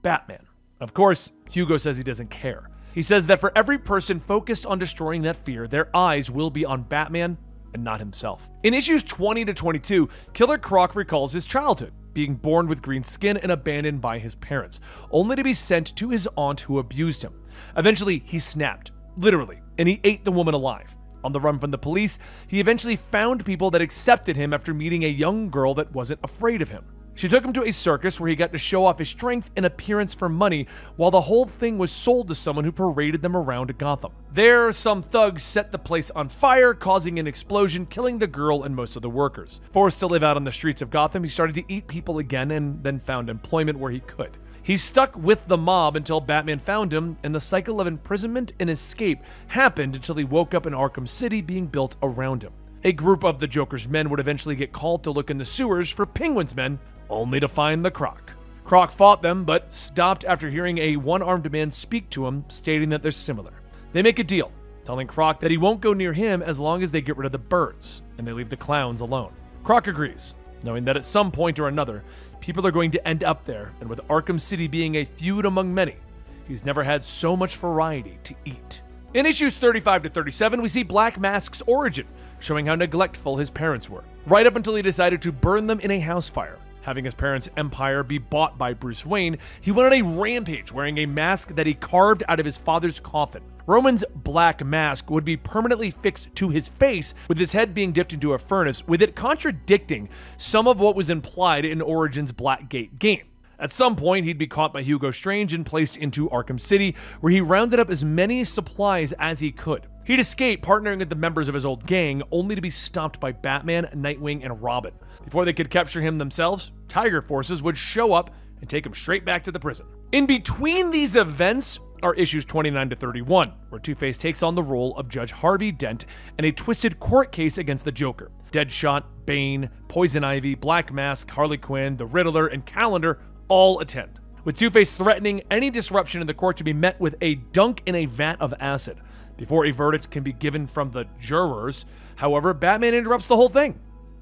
Batman. Of course, Hugo says he doesn't care. He says that for every person focused on destroying that fear, their eyes will be on Batman and not himself. In issues 20 to 22, Killer Croc recalls his childhood, being born with green skin and abandoned by his parents, only to be sent to his aunt who abused him. Eventually, he snapped, literally, and he ate the woman alive. On the run from the police, he eventually found people that accepted him after meeting a young girl that wasn't afraid of him. She took him to a circus where he got to show off his strength and appearance for money, while the whole thing was sold to someone who paraded them around Gotham. There, some thugs set the place on fire, causing an explosion, killing the girl and most of the workers. Forced to live out on the streets of Gotham, he started to eat people again and then found employment where he could. He stuck with the mob until Batman found him, and the cycle of imprisonment and escape happened until he woke up in Arkham City being built around him. A group of the Joker's men would eventually get called to look in the sewers for Penguin's men, only to find the Croc. Croc fought them, but stopped after hearing a one-armed man speak to him, stating that they're similar. They make a deal, telling Croc that he won't go near him as long as they get rid of the birds, and they leave the clowns alone. Croc agrees, knowing that at some point or another, people are going to end up there, and with Arkham City being a feud among many, he's never had so much variety to eat. In issues 35 to 37, we see Black Mask's origin, showing how neglectful his parents were, right up until he decided to burn them in a house fire. Having his parents' empire be bought by Bruce Wayne, he went on a rampage wearing a mask that he carved out of his father's coffin. Roman's black mask would be permanently fixed to his face, with his head being dipped into a furnace, with it contradicting some of what was implied in Origin's Blackgate game. At some point, he'd be caught by Hugo Strange and placed into Arkham City, where he rounded up as many supplies as he could. He'd escape, partnering with the members of his old gang, only to be stopped by Batman, Nightwing, and Robin. Before they could capture him themselves, Tiger forces would show up and take him straight back to the prison. In between these events are issues 29 to 31, where Two-Face takes on the role of Judge Harvey Dent in a twisted court case against the Joker. Deadshot, Bane, Poison Ivy, Black Mask, Harley Quinn, the Riddler, and Calendar all attend, with Two-Face threatening any disruption in the court to be met with a dunk in a vat of acid. Before a verdict can be given from the jurors, however, Batman interrupts the whole thing.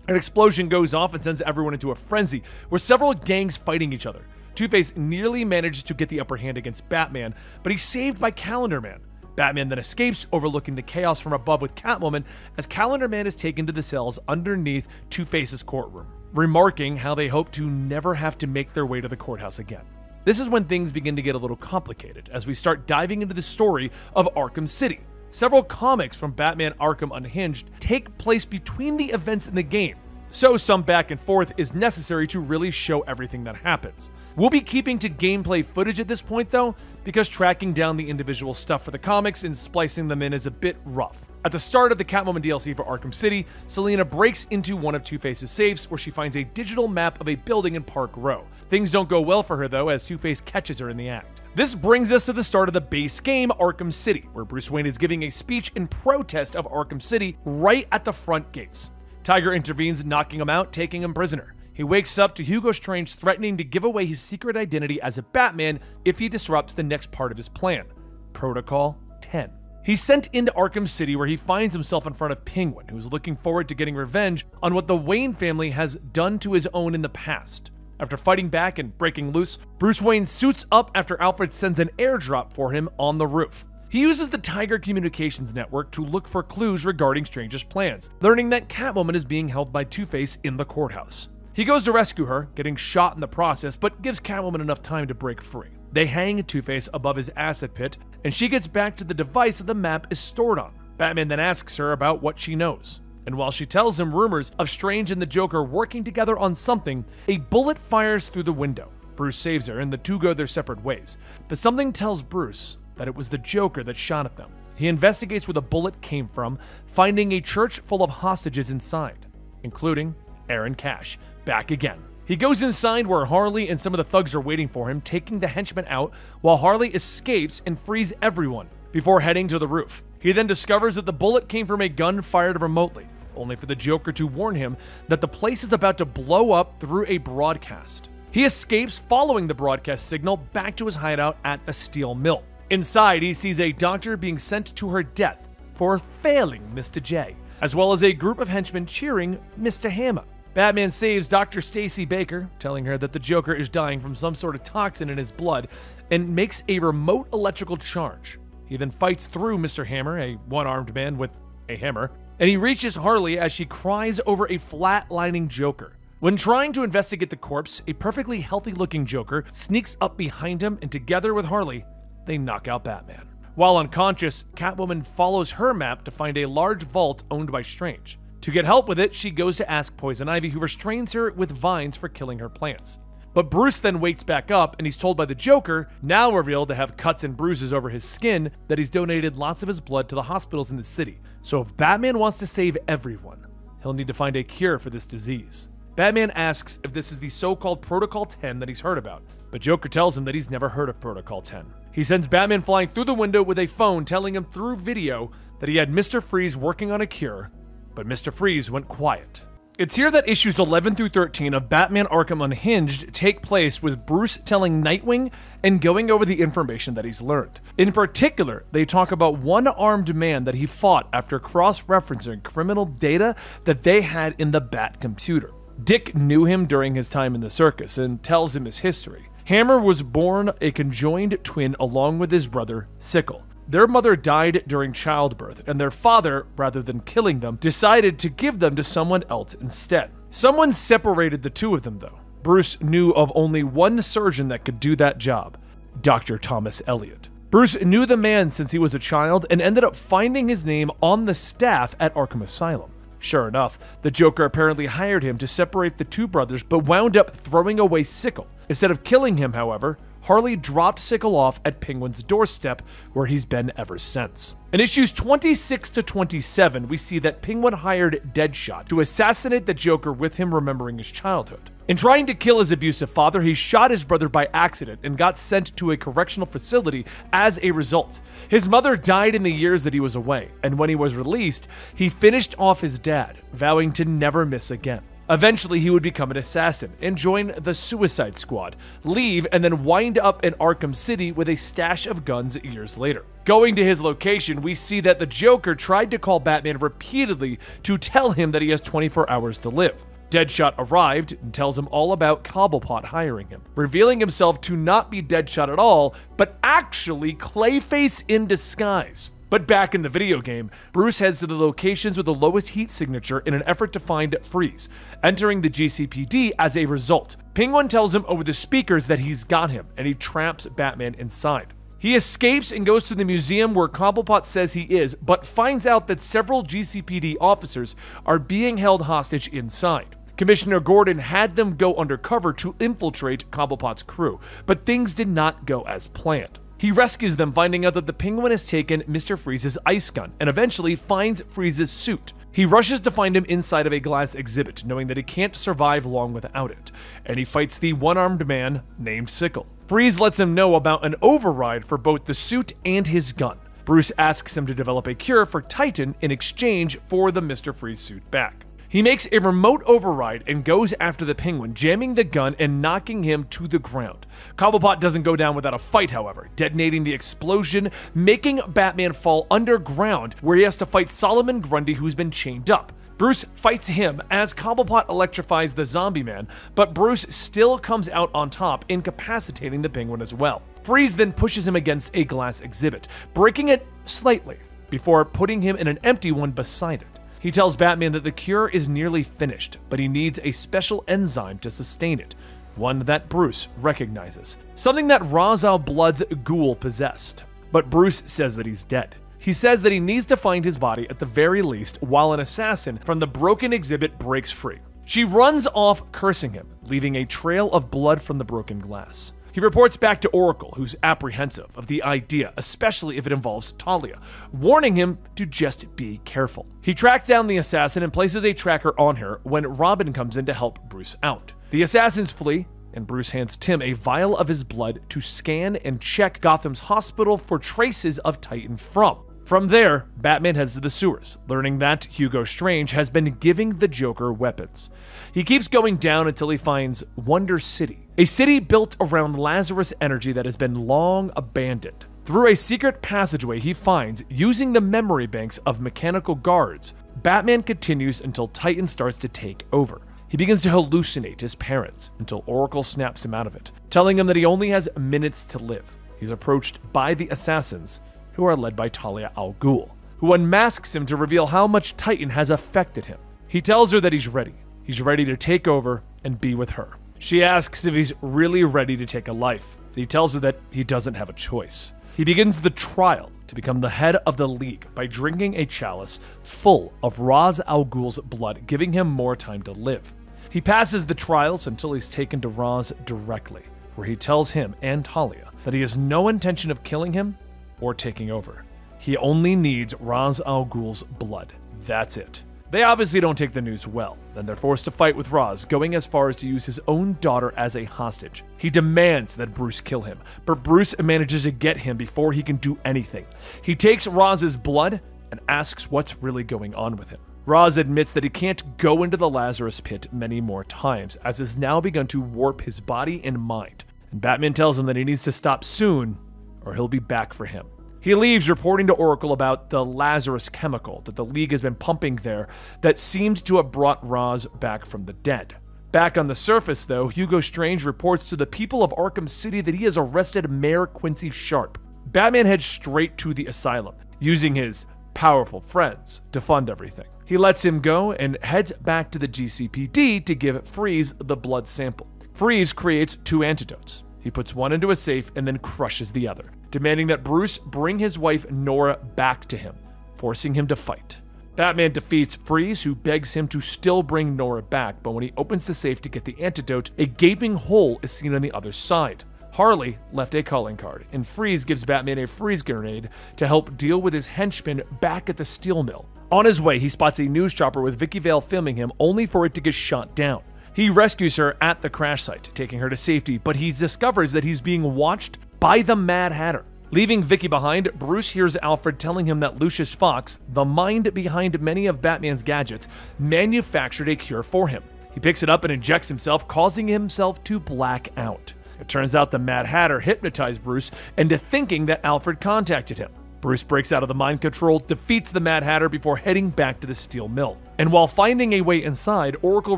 An explosion goes off and sends everyone into a frenzy, with several gangs fighting each other. Two-Face nearly manages to get the upper hand against Batman, but he's saved by Calendar Man. Batman then escapes, overlooking the chaos from above with Catwoman, as Calendar Man is taken to the cells underneath Two-Face's courtroom, remarking how they hope to never have to make their way to the courthouse again. This is when things begin to get a little complicated, as we start diving into the story of Arkham City. Several comics from Batman Arkham Unhinged take place between the events in the game, so some back and forth is necessary to really show everything that happens. We'll be keeping to gameplay footage at this point though, because tracking down the individual stuff for the comics and splicing them in is a bit rough. At the start of the Catwoman DLC for Arkham City, Selina breaks into one of Two-Face's safes where she finds a digital map of a building in Park Row. Things don't go well for her though, as Two-Face catches her in the act. This brings us to the start of the base game, Arkham City, where Bruce Wayne is giving a speech in protest of Arkham City right at the front gates. Tiger intervenes, knocking him out, taking him prisoner. He wakes up to Hugo Strange threatening to give away his secret identity as a Batman if he disrupts the next part of his plan, Protocol 10. He's sent into Arkham City, where he finds himself in front of Penguin, who's looking forward to getting revenge on what the Wayne family has done to his own in the past. After fighting back and breaking loose, Bruce Wayne suits up after Alfred sends an airdrop for him on the roof. He uses the Tiger Communications network to look for clues regarding Strange's plans, learning that Catwoman is being held by Two-Face in the courthouse. He goes to rescue her, getting shot in the process, but gives Catwoman enough time to break free. They hang Two-Face above his acid pit, and she gets back to the device that the map is stored on. Batman then asks her about what she knows. And while she tells him rumors of Strange and the Joker working together on something, a bullet fires through the window. Bruce saves her, and the two go their separate ways. But something tells Bruce that it was the Joker that shot at them. He investigates where the bullet came from, finding a church full of hostages inside, including Aaron Cash, back again. He goes inside where Harley and some of the thugs are waiting for him, taking the henchmen out while Harley escapes and frees everyone before heading to the roof. He then discovers that the bullet came from a gun fired remotely, only for the Joker to warn him that the place is about to blow up through a broadcast. He escapes following the broadcast signal back to his hideout at a steel mill. Inside, he sees a doctor being sent to her death for failing Mr. J, as well as a group of henchmen cheering Mr. Hammer. Batman saves Dr. Stacy Baker, telling her that the Joker is dying from some sort of toxin in his blood, and makes a remote electrical charge. He then fights through Mr. Hammer, a one-armed man with a hammer, and he reaches Harley as she cries over a flatlining Joker. When trying to investigate the corpse, a perfectly healthy-looking Joker sneaks up behind him, and together with Harley, they knock out Batman. While unconscious, Catwoman follows her map to find a large vault owned by Strange. To get help with it, she goes to ask Poison Ivy, who restrains her with vines for killing her plants. But Bruce then wakes back up, and he's told by the Joker, now revealed to have cuts and bruises over his skin, that he's donated lots of his blood to the hospitals in the city. So if Batman wants to save everyone, he'll need to find a cure for this disease. Batman asks if this is the so-called Protocol 10 that he's heard about, but Joker tells him that he's never heard of Protocol 10. He sends Batman flying through the window with a phone telling him through video that he had Mr. Freeze working on a cure, but Mr. Freeze went quiet. It's here that issues 11 through 13 of Batman Arkham Unhinged take place, with Bruce telling Nightwing and going over the information that he's learned. In particular, they talk about one armed man that he fought after cross-referencing criminal data that they had in the Bat computer. Dick knew him during his time in the circus and tells him his history. Hammer was born a conjoined twin along with his brother, Sickle. Their mother died during childbirth, and their father, rather than killing them, decided to give them to someone else instead. Someone separated the two of them, though. Bruce knew of only one surgeon that could do that job, Dr. Thomas Elliot. Bruce knew the man since he was a child and ended up finding his name on the staff at Arkham Asylum. Sure enough, the Joker apparently hired him to separate the two brothers, but wound up throwing away Sickle. Instead of killing him, however, Harley dropped Sickle off at Penguin's doorstep, where he's been ever since. In issues 26 to 27, we see that Penguin hired Deadshot to assassinate the Joker, with him remembering his childhood. In trying to kill his abusive father, he shot his brother by accident and got sent to a correctional facility as a result. His mother died in the years that he was away, and when he was released, he finished off his dad, vowing to never miss again. Eventually, he would become an assassin and join the Suicide Squad, leave, and then wind up in Arkham City with a stash of guns years later. Going to his location, we see that the Joker tried to call Batman repeatedly to tell him that he has 24 hours to live. Deadshot arrived and tells him all about Cobblepot hiring him, revealing himself to not be Deadshot at all, but actually Clayface in disguise. But back in the video game, Bruce heads to the locations with the lowest heat signature in an effort to find Freeze, entering the GCPD as a result. Penguin tells him over the speakers that he's got him, and he traps Batman inside. He escapes and goes to the museum where Cobblepot says he is, but finds out that several GCPD officers are being held hostage inside. Commissioner Gordon had them go undercover to infiltrate Cobblepot's crew, but things did not go as planned. He rescues them, finding out that the Penguin has taken Mr. Freeze's ice gun, and eventually finds Freeze's suit. He rushes to find him inside of a glass exhibit, knowing that he can't survive long without it, and he fights the one-armed man named Sickle. Freeze lets him know about an override for both the suit and his gun. Bruce asks him to develop a cure for Titan in exchange for the Mr. Freeze suit back. He makes a remote override and goes after the Penguin, jamming the gun and knocking him to the ground. Cobblepot doesn't go down without a fight, however, detonating the explosion, making Batman fall underground, where he has to fight Solomon Grundy, who's been chained up. Bruce fights him as Cobblepot electrifies the zombie man, but Bruce still comes out on top, incapacitating the penguin as well. Freeze then pushes him against a glass exhibit, breaking it slightly, before putting him in an empty one beside it. He tells Batman that the cure is nearly finished, but he needs a special enzyme to sustain it, one that Bruce recognizes, something that Ra's al Ghul's ghoul possessed. But Bruce says that he's dead. He says that he needs to find his body at the very least, while an assassin from the broken exhibit breaks free. She runs off, cursing him, leaving a trail of blood from the broken glass. He reports back to Oracle, who's apprehensive of the idea, especially if it involves Talia, warning him to just be careful. He tracks down the assassin and places a tracker on her when Robin comes in to help Bruce out. The assassins flee, and Bruce hands Tim a vial of his blood to scan and check Gotham's hospital for traces of Titan from. From there, Batman heads to the sewers, learning that Hugo Strange has been giving the Joker weapons. He keeps going down until he finds Wonder City, a city built around Lazarus energy that has been long abandoned. Through a secret passageway he finds using the memory banks of mechanical guards, Batman continues until Titan starts to take over. He begins to hallucinate his parents until Oracle snaps him out of it, telling him that he only has minutes to live. He's approached by the assassins, who are led by Talia al Ghul, who unmasks him to reveal how much Titan has affected him. He tells her that he's ready. He's ready to take over and be with her. She asks if he's really ready to take a life, and he tells her that he doesn't have a choice. He begins the trial to become the head of the League by drinking a chalice full of Ra's al Ghul's blood, giving him more time to live. He passes the trials until he's taken to Ra's directly, where he tells him and Talia that he has no intention of killing him or taking over. He only needs Ra's al Ghul's blood. That's it. They obviously don't take the news well. Then they're forced to fight with Ra's, going as far as to use his own daughter as a hostage. He demands that Bruce kill him, but Bruce manages to get him before he can do anything. He takes Raz's blood and asks what's really going on with him. Ra's admits that he can't go into the Lazarus pit many more times, as has now begun to warp his body and mind. And Batman tells him that he needs to stop soon, or he'll be back for him. He leaves, reporting to Oracle about the Lazarus chemical that the League has been pumping there that seemed to have brought Ra's back from the dead. Back on the surface, though, Hugo Strange reports to the people of Arkham City that he has arrested Mayor Quincy Sharp. Batman heads straight to the asylum, using his powerful friends to fund everything. He lets him go and heads back to the GCPD to give Freeze the blood sample. Freeze creates 2 antidotes. He puts one into a safe and then crushes the other, demanding that Bruce bring his wife Nora back to him, forcing him to fight. Batman defeats Freeze, who begs him to still bring Nora back, but when he opens the safe to get the antidote, a gaping hole is seen on the other side. Harley left a calling card, and Freeze gives Batman a freeze grenade to help deal with his henchmen back at the steel mill. On his way, he spots a news chopper with Vicky Vale filming him, only for it to get shot down. He rescues her at the crash site, taking her to safety, but he discovers that he's being watched by the Mad Hatter. Leaving Vicky behind, Bruce hears Alfred telling him that Lucius Fox, the mind behind many of Batman's gadgets, manufactured a cure for him. He picks it up and injects himself, causing himself to black out. It turns out the Mad Hatter hypnotized Bruce into thinking that Alfred contacted him. Bruce breaks out of the mind control, defeats the Mad Hatter before heading back to the steel mill. And while finding a way inside, Oracle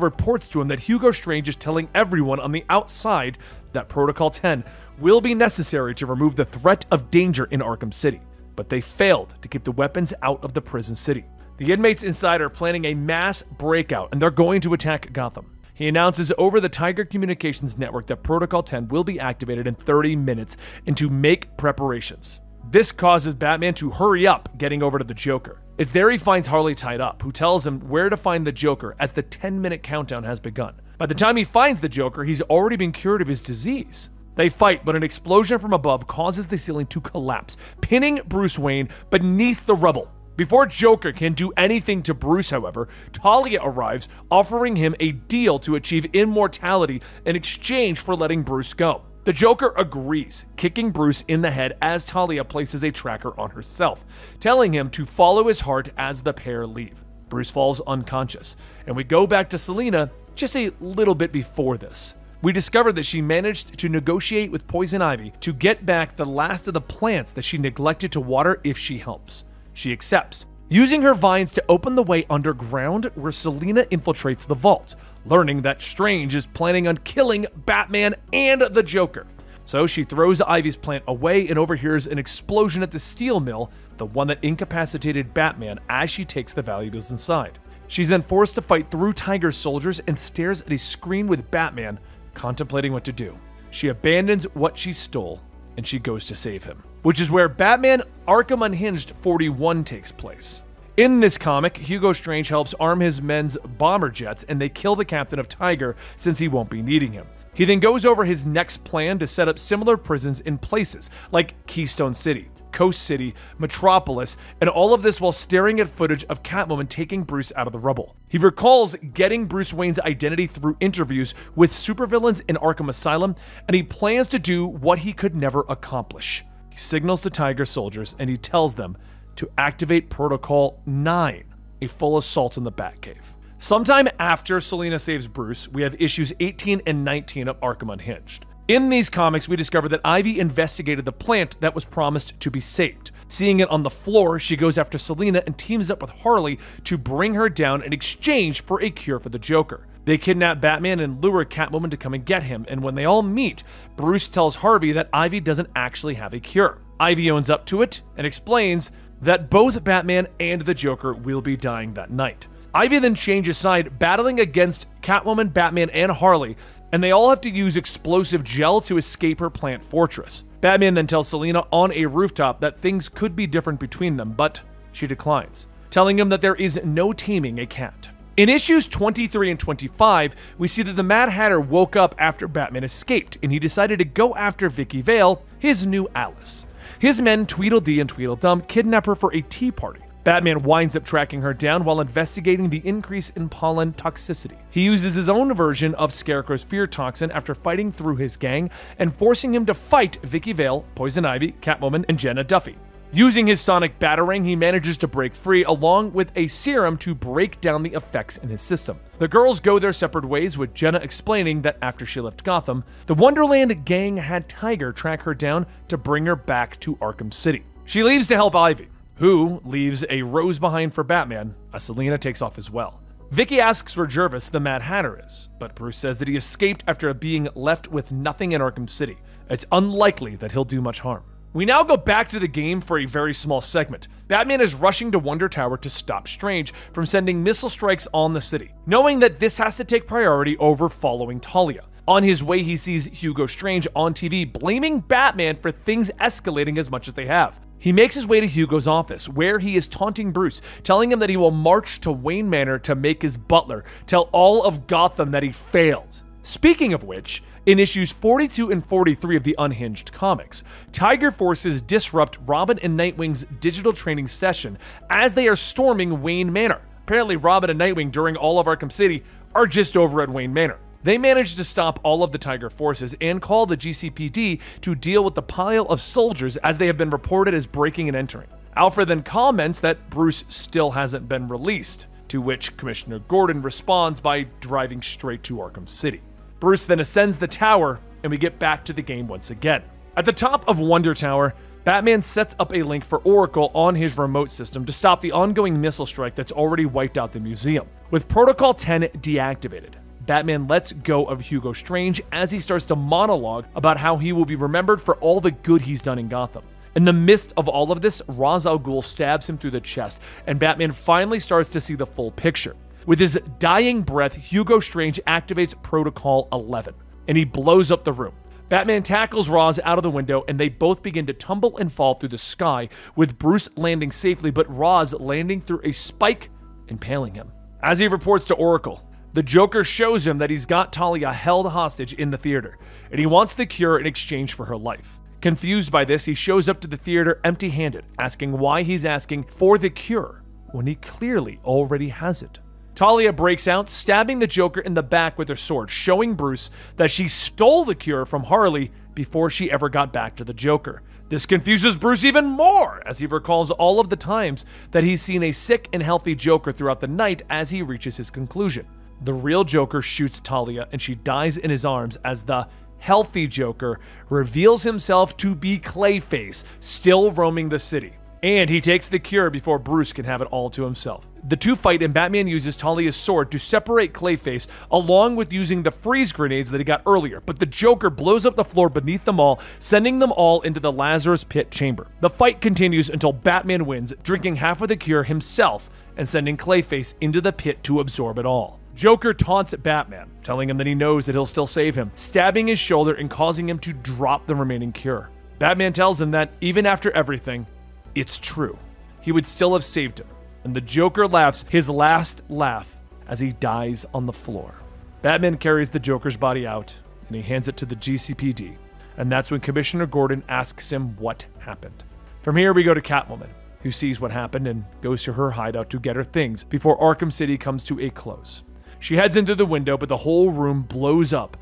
reports to him that Hugo Strange is telling everyone on the outside that Protocol 10 will be necessary to remove the threat of danger in Arkham City. But they failed to keep the weapons out of the prison city. The inmates inside are planning a mass breakout, and they're going to attack Gotham. He announces over the Tiger Communications network that Protocol 10 will be activated in 30 minutes and to make preparations. This causes Batman to hurry up getting over to the Joker. It's there he finds Harley tied up, who tells him where to find the Joker as the 10-minute countdown has begun. By the time he finds the Joker, he's already been cured of his disease. They fight, but an explosion from above causes the ceiling to collapse, pinning Bruce Wayne beneath the rubble. Before Joker can do anything to Bruce, however, Talia arrives, offering him a deal to achieve immortality in exchange for letting Bruce go. The Joker agrees, kicking Bruce in the head as Talia places a tracker on herself, telling him to follow his heart as the pair leave. Bruce falls unconscious, and we go back to Selina just a little bit before this. We discover that she managed to negotiate with Poison Ivy to get back the last of the plants that she neglected to water if she helps. She accepts, using her vines to open the way underground where Selina infiltrates the vault, learning that Strange is planning on killing Batman and the Joker. So she throws Ivy's plant away and overhears an explosion at the steel mill, the one that incapacitated Batman, as she takes the valuables inside. She's then forced to fight through Tiger's soldiers and stares at a screen with Batman, contemplating what to do. She abandons what she stole, and she goes to save him, which is where Batman Arkham Unhinged 41 takes place. In this comic, Hugo Strange helps arm his men's bomber jets, and they kill the captain of Tiger since he won't be needing him. He then goes over his next plan to set up similar prisons in places like Keystone City, Coast City, Metropolis, and all of this while staring at footage of Catwoman taking Bruce out of the rubble. He recalls getting Bruce Wayne's identity through interviews with supervillains in Arkham Asylum, and he plans to do what he could never accomplish. He signals to Tiger soldiers and he tells them to activate Protocol 9, a full assault on the Batcave. Sometime after Selina saves Bruce, we have issues 18 and 19 of Arkham Unhinged. In these comics, we discover that Ivy investigated the plant that was promised to be saved. Seeing it on the floor, she goes after Selina and teams up with Harley to bring her down in exchange for a cure for the Joker. They kidnap Batman and lure Catwoman to come and get him, and when they all meet, Bruce tells Harvey that Ivy doesn't actually have a cure. Ivy owns up to it and explains that both Batman and the Joker will be dying that night. Ivy then changes side, battling against Catwoman, Batman, and Harley, and they all have to use explosive gel to escape her plant fortress. Batman then tells Selina on a rooftop that things could be different between them, but she declines, telling him that there is no taming a cat. In issues 23 and 25, we see that the Mad Hatter woke up after Batman escaped, and he decided to go after Vicky Vale, his new Alice. His men Tweedledee and Tweedledum kidnap her for a tea party. Batman winds up tracking her down while investigating the increase in pollen toxicity. He uses his own version of Scarecrow's fear toxin after fighting through his gang and forcing him to fight Vicky Vale, Poison Ivy, Catwoman, and Jenna Duffy. Using his sonic batarang, he manages to break free along with a serum to break down the effects in his system. The girls go their separate ways, with Jenna explaining that after she left Gotham, the Wonderland gang had Tiger track her down to bring her back to Arkham City. She leaves to help Ivy, who leaves a rose behind for Batman, as Selina takes off as well. Vicky asks where Jervis, the Mad Hatter, is, but Bruce says that he escaped after being left with nothing in Arkham City. It's unlikely that he'll do much harm. We now go back to the game for a very small segment. Batman is rushing to Wonder Tower to stop Strange from sending missile strikes on the city, knowing that this has to take priority over following Talia. On his way, he sees Hugo Strange on TV blaming Batman for things escalating as much as they have. He makes his way to Hugo's office, where he is taunting Bruce, telling him that he will march to Wayne Manor to make his butler tell all of Gotham that he failed. Speaking of which, in issues 42 and 43 of the Unhinged comics, Tiger forces disrupt Robin and Nightwing's digital training session as they are storming Wayne Manor. Apparently, Robin and Nightwing during all of Arkham City are just over at Wayne Manor. They manage to stop all of the Tiger forces and call the GCPD to deal with the pile of soldiers as they have been reported as breaking and entering. Alfred then comments that Bruce still hasn't been released, to which Commissioner Gordon responds by driving straight to Arkham City. Bruce then ascends the tower, and we get back to the game once again. At the top of Wonder Tower, Batman sets up a link for Oracle on his remote system to stop the ongoing missile strike that's already wiped out the museum. With Protocol 10 deactivated, Batman lets go of Hugo Strange as he starts to monologue about how he will be remembered for all the good he's done in Gotham. In the midst of all of this, Ra's al Ghul stabs him through the chest, and Batman finally starts to see the full picture. With his dying breath, Hugo Strange activates Protocol 11, and he blows up the room. Batman tackles Ra's out of the window, and they both begin to tumble and fall through the sky, with Bruce landing safely, but Ra's landing through a spike, impaling him. As he reports to Oracle, the Joker shows him that he's got Talia held hostage in the theater, and he wants the cure in exchange for her life. Confused by this, he shows up to the theater empty-handed, asking why he's asking for the cure when he clearly already has it. Talia breaks out, stabbing the Joker in the back with her sword, showing Bruce that she stole the cure from Harley before she ever got back to the Joker. This confuses Bruce even more, as he recalls all of the times that he's seen a sick and healthy Joker throughout the night as he reaches his conclusion. The real Joker shoots Talia, and she dies in his arms as the healthy Joker reveals himself to be Clayface, still roaming the city. And he takes the cure before Bruce can have it all to himself. The two fight, and Batman uses Talia's sword to separate Clayface, along with using the freeze grenades that he got earlier, but the Joker blows up the floor beneath them all, sending them all into the Lazarus Pit chamber. The fight continues until Batman wins, drinking half of the cure himself and sending Clayface into the pit to absorb it all. Joker taunts Batman, telling him that he knows that he'll still save him, stabbing his shoulder and causing him to drop the remaining cure. Batman tells him that, even after everything, it's true. He would still have saved him. And the Joker laughs his last laugh as he dies on the floor. Batman carries the Joker's body out, and he hands it to the GCPD. And that's when Commissioner Gordon asks him what happened. From here, we go to Catwoman, who sees what happened and goes to her hideout to get her things before Arkham City comes to a close. She heads into the window, but the whole room blows up.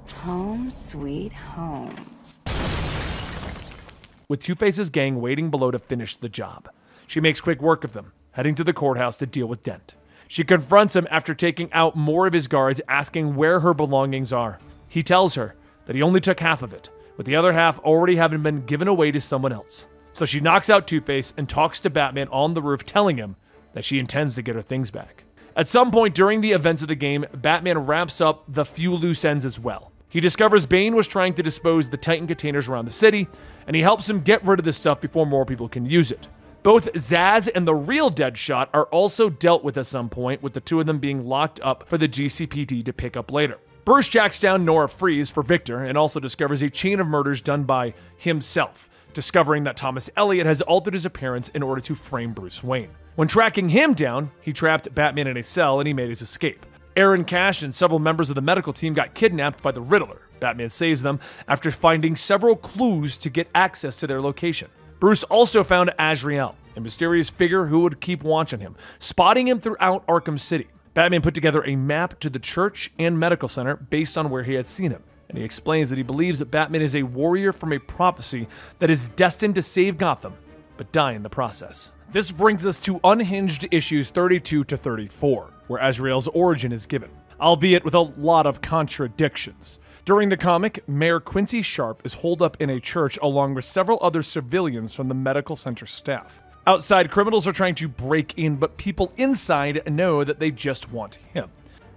Home sweet home. With Two-Face's gang waiting below to finish the job. She makes quick work of them, heading to the courthouse to deal with Dent. She confronts him after taking out more of his guards, asking where her belongings are. He tells her that he only took half of it, with the other half already having been given away to someone else. So she knocks out Two-Face and talks to Batman on the roof, telling him that she intends to get her things back. At some point during the events of the game, Batman wraps up the few loose ends as well. He discovers Bane was trying to dispose the Titan containers around the city, and he helps him get rid of this stuff before more people can use it. Both Zaz and the real Deadshot are also dealt with at some point, with the two of them being locked up for the GCPD to pick up later. Bruce tracks down Nora Freeze for Victor and also discovers a chain of murders done by himself, discovering that Thomas Elliot has altered his appearance in order to frame Bruce Wayne. When tracking him down, he trapped Batman in a cell and he made his escape. Aaron Cash and several members of the medical team got kidnapped by the Riddler. Batman saves them after finding several clues to get access to their location. Bruce also found Azrael, a mysterious figure who would keep watch on him, spotting him throughout Arkham City. Batman put together a map to the church and medical center based on where he had seen him, and he explains that he believes that Batman is a warrior from a prophecy that is destined to save Gotham, but die in the process. This brings us to Unhinged issues 32 to 34, where Azrael's origin is given, albeit with a lot of contradictions. During the comic, Mayor Quincy Sharp is holed up in a church along with several other civilians from the medical center staff. Outside, criminals are trying to break in, but people inside know that they just want him.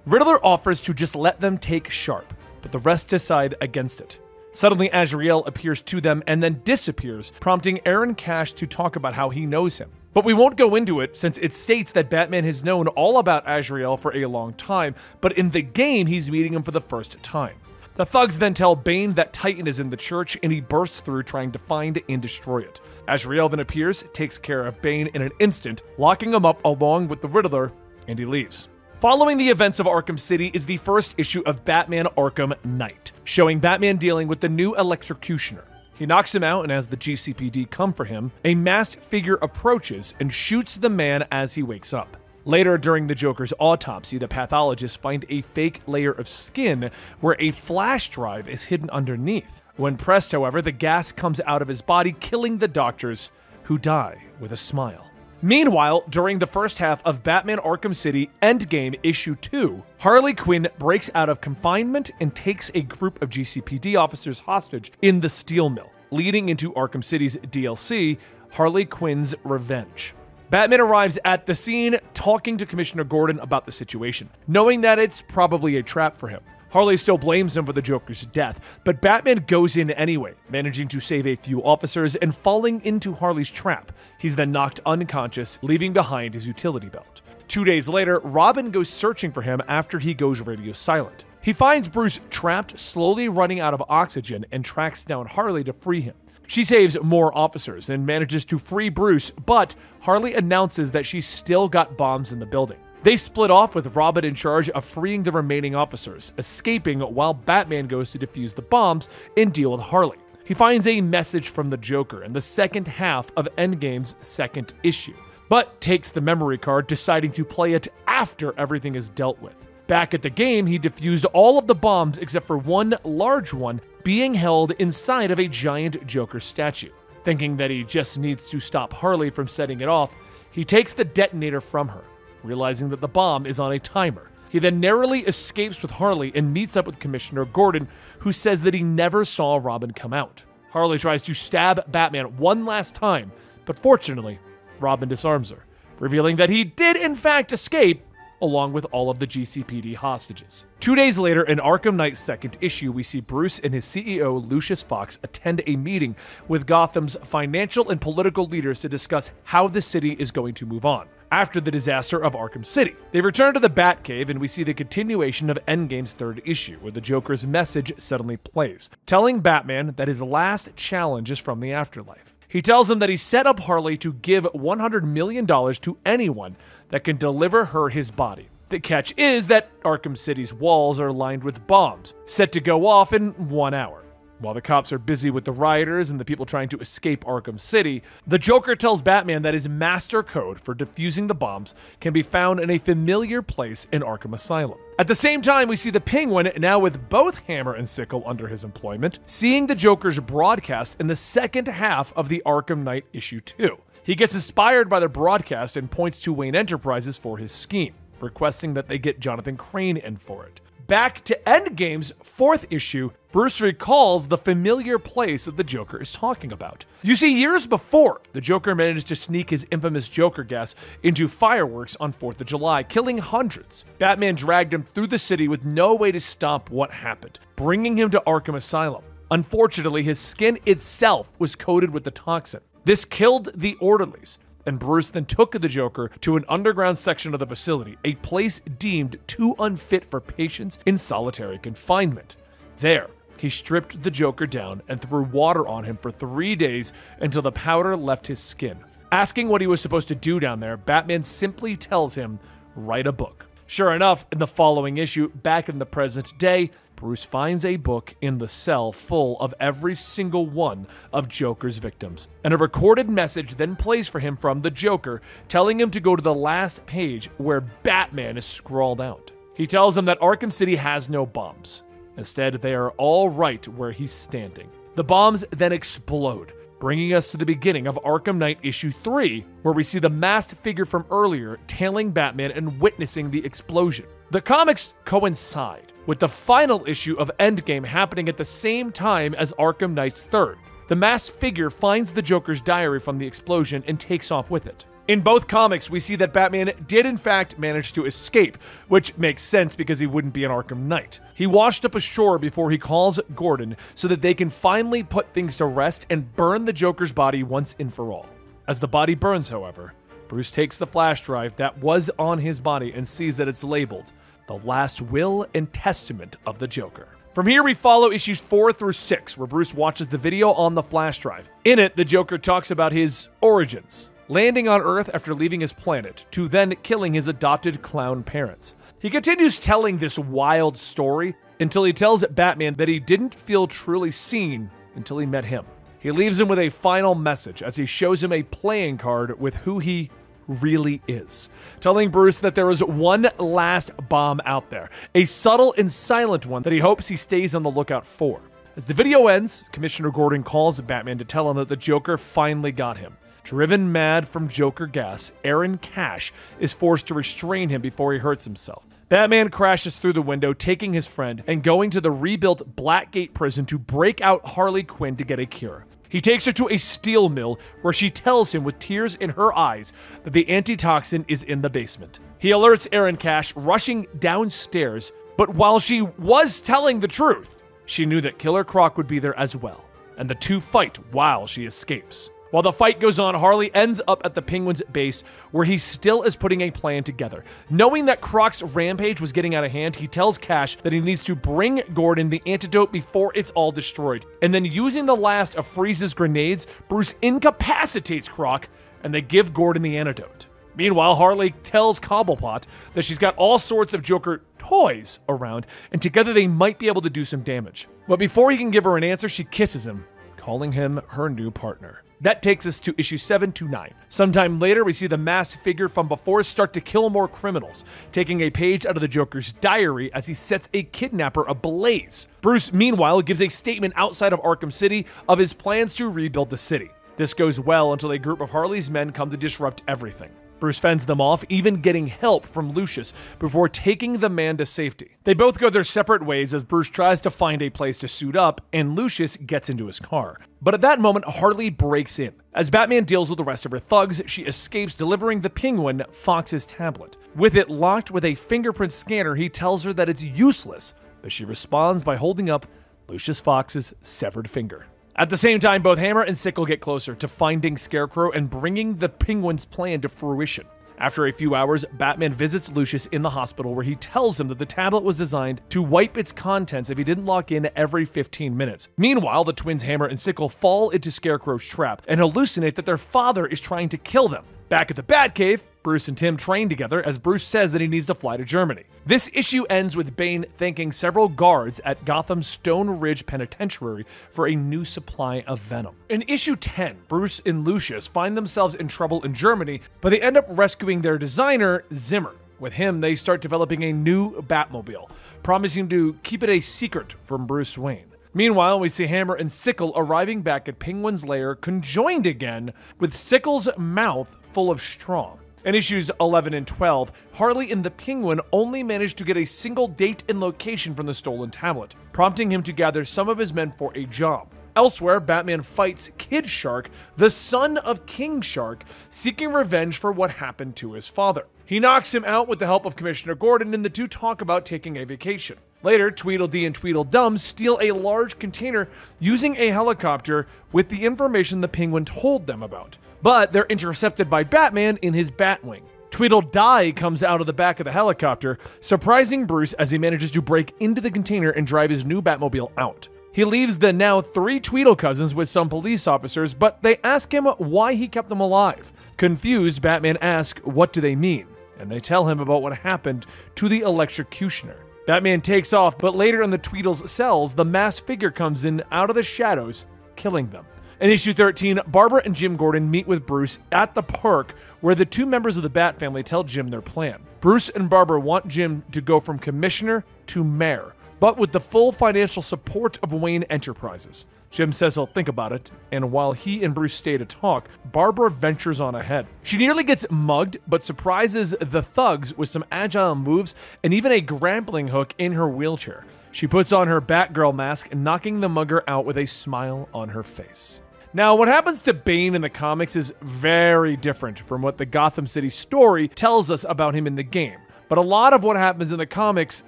Riddler offers to just let them take Sharp, but the rest decide against it. Suddenly, Azrael appears to them and then disappears, prompting Aaron Cash to talk about how he knows him. But we won't go into it, since it states that Batman has known all about Azrael for a long time, but in the game, he's meeting him for the first time. The thugs then tell Bane that Titan is in the church, and he bursts through trying to find and destroy it. Azrael then appears, takes care of Bane in an instant, locking him up along with the Riddler, and he leaves. Following the events of Arkham City is the first issue of Batman Arkham Knight, showing Batman dealing with the new electrocutioner. He knocks him out, and as the GCPD come for him, a masked figure approaches and shoots the man as he wakes up. Later, during the Joker's autopsy, the pathologists find a fake layer of skin where a flash drive is hidden underneath. When pressed, however, the gas comes out of his body, killing the doctors, who die with a smile. Meanwhile, during the first half of Batman Arkham City Endgame Issue 2, Harley Quinn breaks out of confinement and takes a group of GCPD officers hostage in the steel mill, leading into Arkham City's DLC, Harley Quinn's Revenge. Batman arrives at the scene, talking to Commissioner Gordon about the situation, knowing that it's probably a trap for him. Harley still blames him for the Joker's death, but Batman goes in anyway, managing to save a few officers and falling into Harley's trap. He's then knocked unconscious, leaving behind his utility belt. 2 days later, Robin goes searching for him after he goes radio silent. He finds Bruce trapped, slowly running out of oxygen, and tracks down Harley to free him. She saves more officers and manages to free Bruce, but Harley announces that she's still got bombs in the building. They split off, with Robin in charge of freeing the remaining officers, escaping while Batman goes to defuse the bombs and deal with Harley. He finds a message from the Joker in the second half of Endgame's second issue, but takes the memory card, deciding to play it after everything is dealt with. Back at the game, he defused all of the bombs except for one large one being held inside of a giant Joker statue. Thinking that he just needs to stop Harley from setting it off, he takes the detonator from her, realizing that the bomb is on a timer. He then narrowly escapes with Harley and meets up with Commissioner Gordon, who says that he never saw Robin come out. Harley tries to stab Batman one last time But fortunately, Robin disarms her, revealing that he did in fact escape along with all of the GCPD hostages. 2 days later, in Arkham Knight's second issue, we see Bruce and his CEO, Lucius Fox, attend a meeting with Gotham's financial and political leaders to discuss how the city is going to move on after the disaster of Arkham City. They return to the Batcave, and we see the continuation of Endgame's third issue, where the Joker's message suddenly plays, telling Batman that his last challenge is from the afterlife. He tells him that he set up Harley to give $100 million to anyone that can deliver her his body. The catch is that Arkham City's walls are lined with bombs, set to go off in 1 hour. While the cops are busy with the rioters and the people trying to escape Arkham City, the Joker tells Batman that his master code for defusing the bombs can be found in a familiar place in Arkham Asylum. At the same time, we see the Penguin, now with both hammer and sickle under his employment, seeing the Joker's broadcast in the second half of the Arkham Knight issue 2. He gets inspired by the broadcast and points to Wayne Enterprises for his scheme, requesting that they get Jonathan Crane in for it. Back to Endgame's fourth issue, Bruce recalls the familiar place that the Joker is talking about. You see, years before, the Joker managed to sneak his infamous Joker gas into fireworks on 4th of July, killing hundreds. Batman dragged him through the city with no way to stop what happened, bringing him to Arkham Asylum. Unfortunately, his skin itself was coated with the toxin. This killed the orderlies, and Bruce then took the Joker to an underground section of the facility, a place deemed too unfit for patients in solitary confinement. There, he stripped the Joker down and threw water on him for 3 days until the powder left his skin. Asking what he was supposed to do down there, Batman simply tells him, "Write a book." Sure enough, in the following issue, back in the present day, Bruce finds a book in the cell full of every single one of Joker's victims. And a recorded message then plays for him from the Joker, telling him to go to the last page where Batman is scrawled out. He tells him that Arkham City has no bombs. Instead, they are all right where he's standing. The bombs then explode, bringing us to the beginning of Arkham Knight issue 3, where we see the masked figure from earlier tailing Batman and witnessing the explosion. The comics coincide with the final issue of Endgame happening at the same time as Arkham Knight's third. The masked figure finds the Joker's diary from the explosion and takes off with it. In both comics, we see that Batman did in fact manage to escape, which makes sense because he wouldn't be an Arkham Knight. He washed up ashore before he calls Gordon so that they can finally put things to rest and burn the Joker's body once and for all. As the body burns, however, Bruce takes the flash drive that was on his body and sees that it's labeled "The Last Will and Testament of the Joker." From here, we follow issues 4 through 6, where Bruce watches the video on the flash drive. In it, the Joker talks about his origins, landing on Earth after leaving his planet, to then killing his adopted clown parents. He continues telling this wild story until he tells Batman that he didn't feel truly seen until he met him. He leaves him with a final message as he shows him a playing card with who he really is, telling Bruce that there is one last bomb out there, a subtle and silent one that he hopes he stays on the lookout for. As the video ends, Commissioner Gordon calls Batman to tell him that the Joker finally got him. Driven mad from Joker gas, Aaron Cash is forced to restrain him before he hurts himself. Batman crashes through the window, taking his friend and going to the rebuilt Blackgate prison to break out Harley Quinn to get a cure. He takes her to a steel mill where she tells him with tears in her eyes that the antitoxin is in the basement. He alerts Aaron Cash, rushing downstairs, but while she was telling the truth, she knew that Killer Croc would be there as well, and the two fight while she escapes. While the fight goes on, Harley ends up at the Penguin's base, where he still is putting a plan together. Knowing that Croc's rampage was getting out of hand, he tells Cash that he needs to bring Gordon the antidote before it's all destroyed. And then, using the last of Freeze's grenades, Bruce incapacitates Croc, and they give Gordon the antidote. Meanwhile, Harley tells Cobblepot that she's got all sorts of Joker toys around, and together they might be able to do some damage. But before he can give her an answer, she kisses him, calling him her new partner. That takes us to issue 7 to 9. Sometime later, we see the masked figure from before start to kill more criminals, taking a page out of the Joker's diary as he sets a kidnapper ablaze. Bruce, meanwhile, gives a statement outside of Arkham City of his plans to rebuild the city. This goes well until a group of Harley's men come to disrupt everything. Bruce fends them off, even getting help from Lucius before taking the man to safety. They both go their separate ways as Bruce tries to find a place to suit up and Lucius gets into his car. But at that moment, Harley breaks in. As Batman deals with the rest of her thugs, she escapes, delivering the Penguin Fox's tablet. With it locked with a fingerprint scanner, he tells her that it's useless, but she responds by holding up Lucius Fox's severed finger. At the same time, both Hammer and Sickle get closer to finding Scarecrow and bringing the Penguin's plan to fruition. After a few hours, Batman visits Lucius in the hospital where he tells him that the tablet was designed to wipe its contents if he didn't log in every 15 minutes. Meanwhile, the twins Hammer and Sickle fall into Scarecrow's trap and hallucinate that their father is trying to kill them. Back at the Batcave, Bruce and Tim train together as Bruce says that he needs to fly to Germany. This issue ends with Bane thanking several guards at Gotham's Stone Ridge Penitentiary for a new supply of venom. In issue 10, Bruce and Lucius find themselves in trouble in Germany, but they end up rescuing their designer, Zimmer. With him, they start developing a new Batmobile, promising to keep it a secret from Bruce Wayne. Meanwhile, we see Hammer and Sickle arriving back at Penguin's lair, conjoined again, with Sickle's mouth full of straw. In issues 11 and 12, Harley and the Penguin only manage to get a single date and location from the stolen tablet, prompting him to gather some of his men for a job. Elsewhere, Batman fights Kid Shark, the son of King Shark, seeking revenge for what happened to his father. He knocks him out with the help of Commissioner Gordon, and the two talk about taking a vacation. Later, Tweedledee and Tweedledum steal a large container using a helicopter with the information the Penguin told them about. But they're intercepted by Batman in his Batwing. Tweedledee comes out of the back of the helicopter, surprising Bruce as he manages to break into the container and drive his new Batmobile out. He leaves the now 3 Tweedle cousins with some police officers, but they ask him why he kept them alive. Confused, Batman asks what do they mean, and they tell him about what happened to the electrocutioner. Batman takes off, but later in the Tweedles' cells, the masked figure comes in out of the shadows, killing them. In issue 13, Barbara and Jim Gordon meet with Bruce at the park where the 2 members of the Bat family tell Jim their plan. Bruce and Barbara want Jim to go from commissioner to mayor, but with the full financial support of Wayne Enterprises. Jim says he'll think about it, and while he and Bruce stay to talk, Barbara ventures on ahead. She nearly gets mugged, but surprises the thugs with some agile moves and even a grappling hook in her wheelchair. She puts on her Batgirl mask, knocking the mugger out with a smile on her face. Now, what happens to Bane in the comics is very different from what the Gotham City story tells us about him in the game, but a lot of what happens in the comics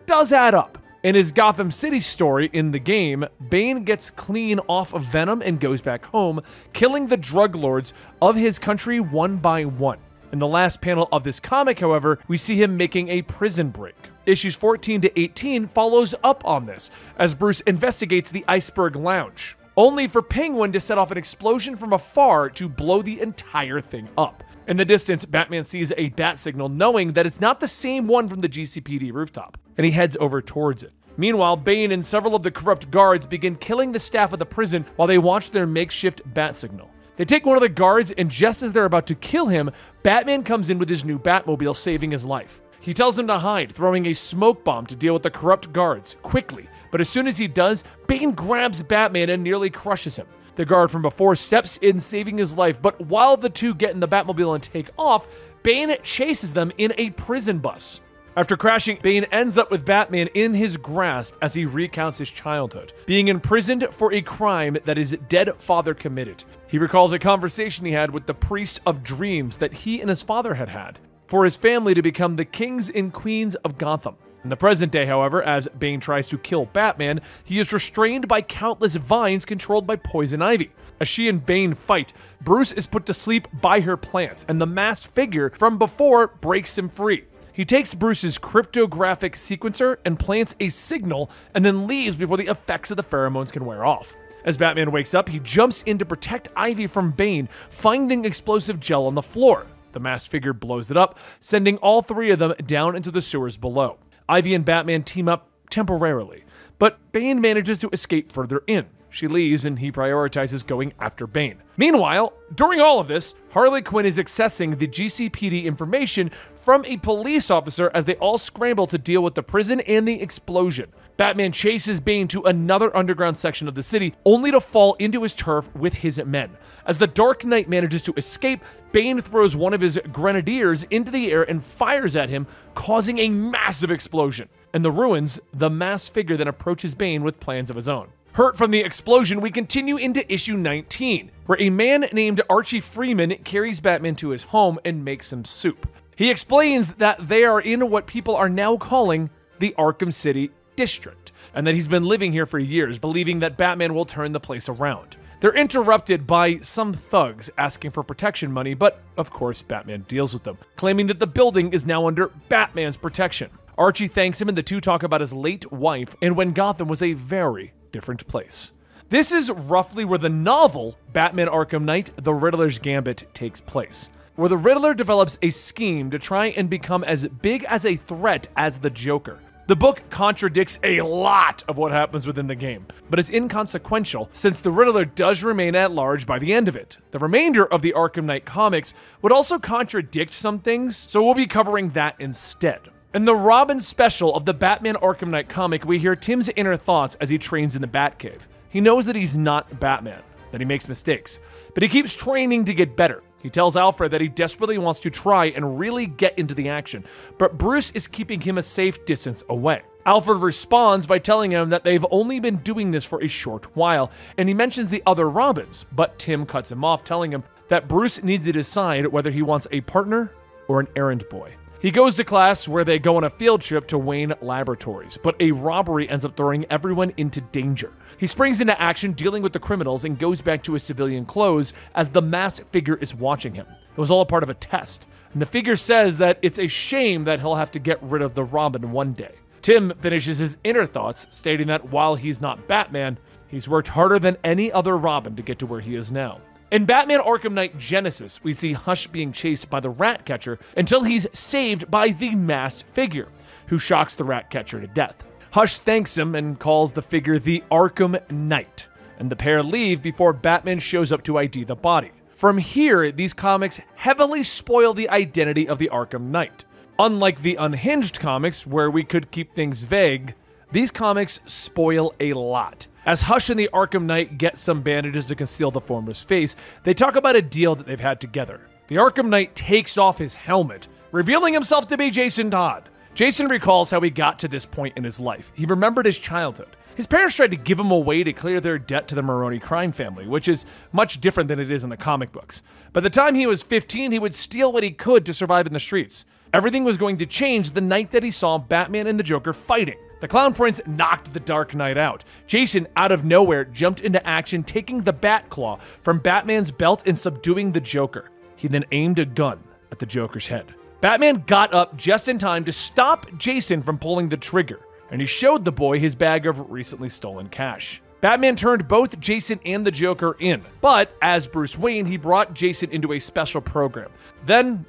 does add up. In his Gotham City story in the game, Bane gets clean off of Venom and goes back home, killing the drug lords of his country one by one. In the last panel of this comic, however, we see him making a prison break. Issues 14 to 18 follows up on this, as Bruce investigates the Iceberg Lounge, only for Penguin to set off an explosion from afar to blow the entire thing up. In the distance, Batman sees a bat signal, knowing that it's not the same one from the GCPD rooftop, and he heads over towards it. Meanwhile, Bane and several of the corrupt guards begin killing the staff of the prison while they watch their makeshift bat signal. They take one of the guards, and just as they're about to kill him, Batman comes in with his new Batmobile, saving his life. He tells him to hide, throwing a smoke bomb to deal with the corrupt guards quickly, but as soon as he does, Bane grabs Batman and nearly crushes him. The guard from before steps in, saving his life, but while the two get in the Batmobile and take off, Bane chases them in a prison bus. After crashing, Bane ends up with Batman in his grasp as he recounts his childhood, being imprisoned for a crime that his dead father committed. He recalls a conversation he had with the priest of dreams that he and his father had had, for his family to become the kings and queens of Gotham. In the present day, however, as Bane tries to kill Batman, he is restrained by countless vines controlled by Poison Ivy. As she and Bane fight, Bruce is put to sleep by her plants, and the masked figure from before breaks him free. He takes Bruce's cryptographic sequencer and plants a signal, and then leaves before the effects of the pheromones can wear off. As Batman wakes up, he jumps in to protect Ivy from Bane, finding explosive gel on the floor. The masked figure blows it up, sending all 3 of them down into the sewers below. Ivy and Batman team up temporarily, but Bane manages to escape further in. She leaves, and he prioritizes going after Bane. Meanwhile, during all of this, Harley Quinn is accessing the GCPD information from a police officer as they all scramble to deal with the prison and the explosion. Batman chases Bane to another underground section of the city, only to fall into his turf with his men. As the Dark Knight manages to escape, Bane throws one of his grenadiers into the air and fires at him, causing a massive explosion. In the ruins, the masked figure then approaches Bane with plans of his own. Hurt from the explosion, we continue into issue 19, where a man named Archie Freeman carries Batman to his home and makes him soup. He explains that they are in what people are now calling the Arkham City District, and that he's been living here for years, believing that Batman will turn the place around. They're interrupted by some thugs asking for protection money, but of course Batman deals with them, claiming that the building is now under Batman's protection. Archie thanks him and the two talk about his late wife and when Gotham was a very different place. This is roughly where the novel Batman Arkham Knight: The Riddler's Gambit takes place, where the Riddler develops a scheme to try and become as big as a threat as the Joker. The book contradicts a lot of what happens within the game, but it's inconsequential since the Riddler does remain at large by the end of it. The remainder of the Arkham Knight comics would also contradict some things, so we'll be covering that instead. In the Robin special of the Batman Arkham Knight comic, we hear Tim's inner thoughts as he trains in the Batcave. He knows that he's not Batman, that he makes mistakes, but he keeps training to get better. He tells Alfred that he desperately wants to try and really get into the action, but Bruce is keeping him a safe distance away. Alfred responds by telling him that they've only been doing this for a short while, and he mentions the other Robins, but Tim cuts him off, telling him that Bruce needs to decide whether he wants a partner or an errand boy. He goes to class where they go on a field trip to Wayne Laboratories, but a robbery ends up throwing everyone into danger. He springs into action dealing with the criminals and goes back to his civilian clothes as the masked figure is watching him. It was all a part of a test, and the figure says that it's a shame that he'll have to get rid of the Robin one day. Tim finishes his inner thoughts, stating that while he's not Batman, he's worked harder than any other Robin to get to where he is now. In Batman Arkham Knight Genesis, we see Hush being chased by the Ratcatcher until he's saved by the masked figure, who shocks the Ratcatcher to death. Hush thanks him and calls the figure the Arkham Knight, and the pair leave before Batman shows up to ID the body. From here, these comics heavily spoil the identity of the Arkham Knight. Unlike the Unhinged comics, where we could keep things vague, these comics spoil a lot. As Hush and the Arkham Knight get some bandages to conceal the former's face, they talk about a deal that they've had together. The Arkham Knight takes off his helmet, revealing himself to be Jason Todd. Jason recalls how he got to this point in his life. He remembered his childhood. His parents tried to give him away to clear their debt to the Maroni crime family, which is much different than it is in the comic books. By the time he was 15, he would steal what he could to survive in the streets. Everything was going to change the night that he saw Batman and the Joker fighting. The Clown Prince knocked the Dark Knight out. Jason, out of nowhere, jumped into action, taking the Bat Claw from Batman's belt and subduing the Joker. He then aimed a gun at the Joker's head. Batman got up just in time to stop Jason from pulling the trigger, and he showed the boy his bag of recently stolen cash. Batman turned both Jason and the Joker in, but as Bruce Wayne, he brought Jason into a special program. Then,